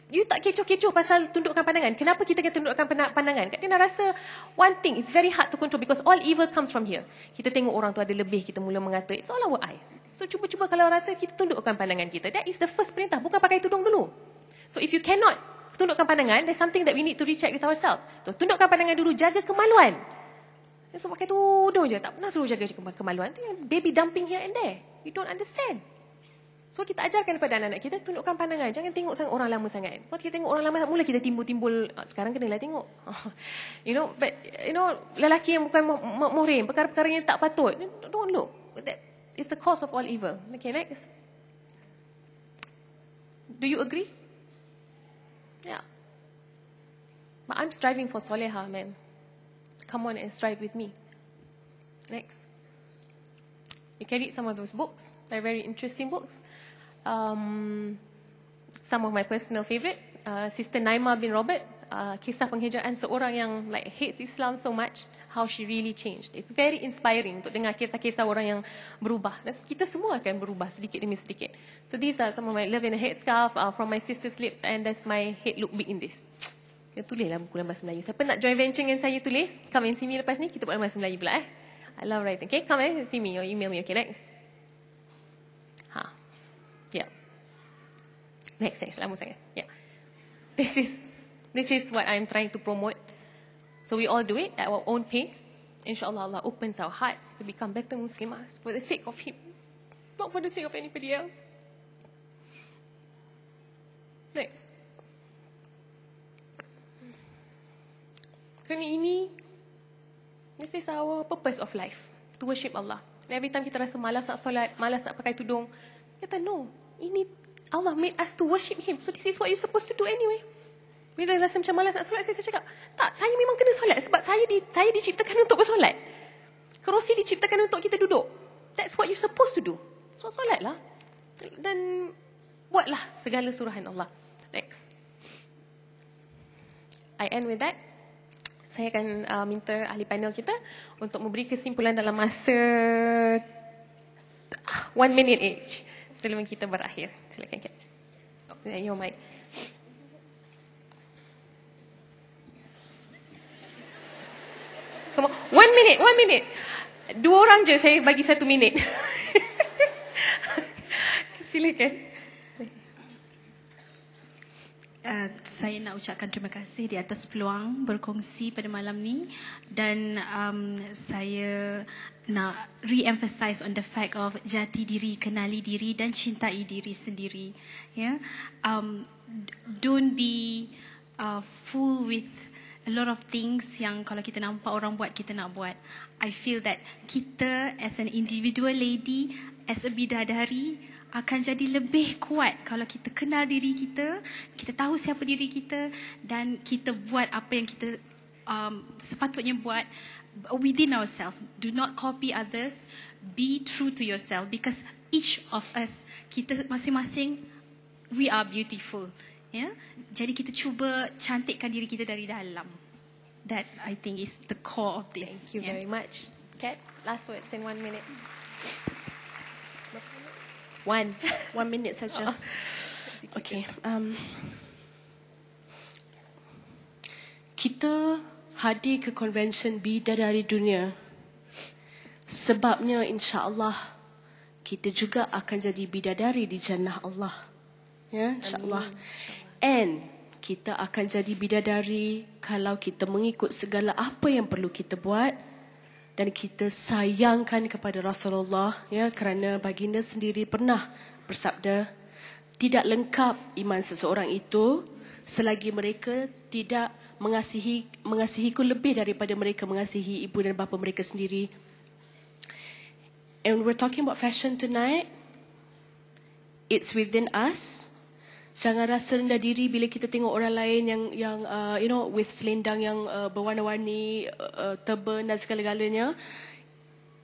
You tak kecoh-kecoh pasal tundukkan pandangan. Kenapa kita kena tundukkan pandangan? Kita nak rasa one thing, it's very hard to control because all evil comes from here. Kita tengok orang tu ada lebih, kita mula mengata, it's all our eyes. So cuba-cuba kalau rasa kita tundukkan pandangan kita. That is the first perintah, bukan pakai tudung dulu. So if you cannot tundukkan pandangan, there's something that we need to recheck with ourselves. So, tundukkan pandangan dulu, jaga kemaluan. So pakai tudung je, tak pernah suruh jaga kemaluan. Itu yang baby dumping here and there. You don't understand. So kita ajarkan kepada anak-anak kita, tundukkan pandangan. Jangan tengok sangat orang lama sangat. Kalau kita tengok orang lama, mula kita timbul-timbul. Sekarang kenalah tengok. But lelaki yang bukan muhrim, perkara-perkara yang tak patut. Don't look. It's the cause of all evil. Okay, next. Do you agree? Yeah. But I'm striving for soleha, man. Come on and strive with me. Next. You can read some of those books. They're very interesting books. Some of my personal favorites. Sister Naima bin Robert. Kisah penghijraan seorang yang hates Islam so much. How she really changed. It's very inspiring untuk dengar kisah-kisah orang yang berubah. Dan kita semua akan berubah sedikit demi sedikit. So these are some of my love in a headscarf from my sister's lips. And that's my head look big in this. Kita tulislah buku dalam bahasa Melayu. Siapa nak join venture dengan saya tulis? Come and see me lepas ni. Kita buat dalam bahasa Melayu pula I love writing. Okay, come and see me or email me. Okay, next. Yeah. Next. Lama sangat. Yeah. This is what I'm trying to promote. So we all do it at our own pace. InsyaAllah Allah opens our hearts to become better Muslimas for the sake of Him. Not for the sake of anybody else. Next. Kerana this is our purpose of life. To worship Allah. And every time kita rasa malas nak solat, malas nak pakai tudung, kata no. Ini Allah made us to worship Him. So this is what you're supposed to do anyway. Bila rasa macam malas nak solat, saya cakap, tak, saya memang kena solat sebab saya diciptakan untuk bersolat. Kerusi diciptakan untuk kita duduk. That's what you're supposed to do. So solatlah. Dan buatlah segala suruhan Allah. Next. I end with that. Saya akan minta ahli panel kita untuk memberi kesimpulan dalam masa 1 minute each sebelum kita berakhir. Silakan Kak. Your mic. Come on. 1 minute. 2 orang je saya bagi 1 minit. Silakan. Saya nak ucapkan terima kasih di atas peluang berkongsi pada malam ni dan saya nak re-emphasize on the fact of jati diri, kenali diri dan cintai diri sendiri. Don't be full with a lot of things yang kalau kita nampak orang buat, kita nak buat. I feel that kita as an individual lady, as a bidadari, akan jadi lebih kuat kalau kita kenal diri kita, kita tahu siapa diri kita dan kita buat apa yang kita sepatutnya buat within ourselves. Do not copy others. Be true to yourself because each of us, kita masing-masing, we are beautiful. Jadi kita cuba cantikkan diri kita dari dalam. That I think is the core of this. Thank you very much. Kat, last words in 1 minute. 1 minute saja. Okay. Kita hadir ke convention Bidadari Dunia sebabnya insya-Allah kita juga akan jadi bidadari di jannah Allah. Ya, insya-Allah. And kita akan jadi bidadari kalau kita mengikut segala apa yang perlu kita buat dan kita sayangkan kepada Rasulullah, ya, kerana baginda sendiri pernah bersabda, tidak lengkap iman seseorang itu selagi mereka tidak mengasihiku lebih daripada mereka mengasihi ibu dan bapa mereka sendiri. And we're talking about fashion tonight. It's within us. Jangan rasa rendah diri bila kita tengok orang lain yang with selendang yang berwarna-warni, turban dan segala-galanya.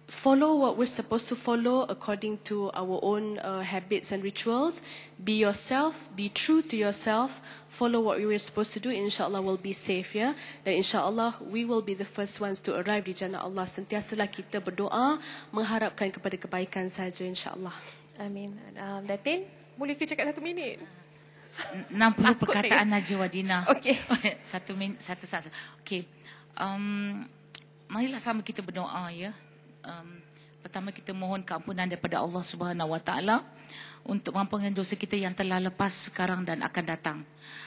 Follow what we're supposed to follow according to our own habits and rituals. Be yourself, be true to yourself. Follow what we were supposed to do. InsyaAllah we'll be safe, ya. Dan insyaAllah we will be the first ones to arrive di jannah Allah. Sentiasalah kita berdoa, mengharapkan kepada kebaikan saja, insyaAllah. Amin. Datin, boleh ke cakap 1 minit? 60 perkataan Najwa Wadina. Okey. 1 minit, satu. Okey. Marilah sama kita berdoa, ya. Pertama kita mohon keampunan daripada Allah Subhanahu Wa Taala untuk mengampuni dosa kita yang telah lepas, sekarang dan akan datang.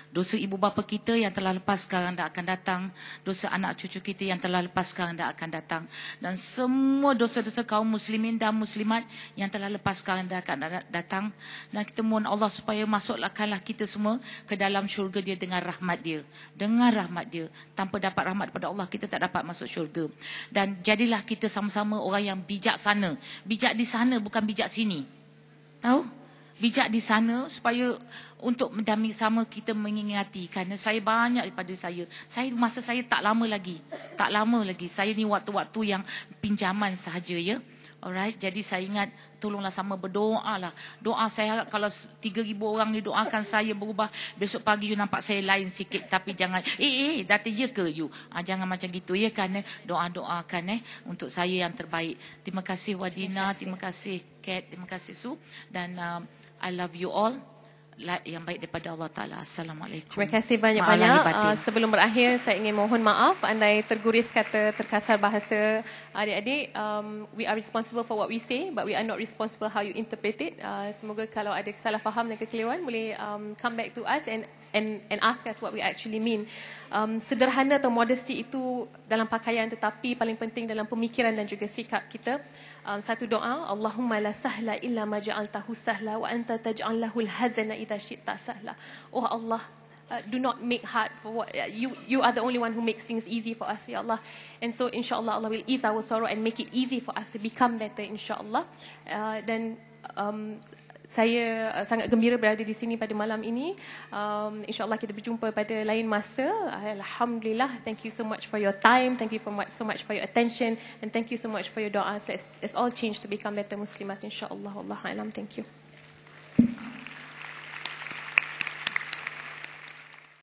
Dosa ibu bapa kita yang telah lepas, sekarang dan akan datang. Dosa anak cucu kita yang telah lepas, sekarang dan akan datang. Dan semua dosa-dosa kaum muslimin dan muslimat yang telah lepas, sekarang dan akan datang. Dan kita mohon Allah supaya masukkanlah kita semua ke dalam syurga dia dengan rahmat dia. Dengan rahmat dia. Tanpa dapat rahmat daripada Allah, kita tak dapat masuk syurga. Dan jadilah kita sama-sama orang yang bijaksana. Bijak di sana, bukan bijak sini. Tahu? Bijak di sana supaya untuk mendami sama kita mengingati. Kerana saya banyak daripada masa saya tak lama lagi. Saya ni waktu-waktu yang pinjaman sahaja, ya. Alright, jadi saya ingat tolonglah sama berdoa lah. Doa saya harap kalau 3,000 orang ni doakan saya berubah, besok pagi you nampak saya lain sikit. Tapi jangan, data je ke you? Jangan macam gitu, ya, kan? Doa-doakan untuk saya yang terbaik. Terima kasih Wadina, terima kasih Kat, terima kasih Su. Dan I love you all. Yang baik daripada Allah Ta'ala. Assalamualaikum. Terima kasih banyak-banyak. Sebelum berakhir, saya ingin mohon maaf andai terguris kata, terkasar bahasa adik-adik. We are responsible for what we say, but we are not responsible how you interpret it. Semoga kalau ada kesalah faham dan kekeliruan, boleh come back to us and ask us what we actually mean. Sederhana atau modesty itu dalam pakaian, tetapi paling penting dalam pemikiran dan juga sikap kita. Satu doa, Allahumma la sahla illa ma ja'altahu sahla wa anta taj'alahul hazana idza syi'ta sahla. Oh Allah, do not make hard for what you are the only one who makes things easy for us, ya Allah. And so insya-Allah Allah will ease our sorrow and make it easy for us to become better, insya-Allah. Dan saya sangat gembira berada di sini pada malam ini. InsyaAllah kita berjumpa pada lain masa. Alhamdulillah. Thank you so much for your time. Thank you so much for your attention. And thank you so much for your doa. Let's all change to become better Muslimas, insyaAllah. Wallahu a'lam. Thank you.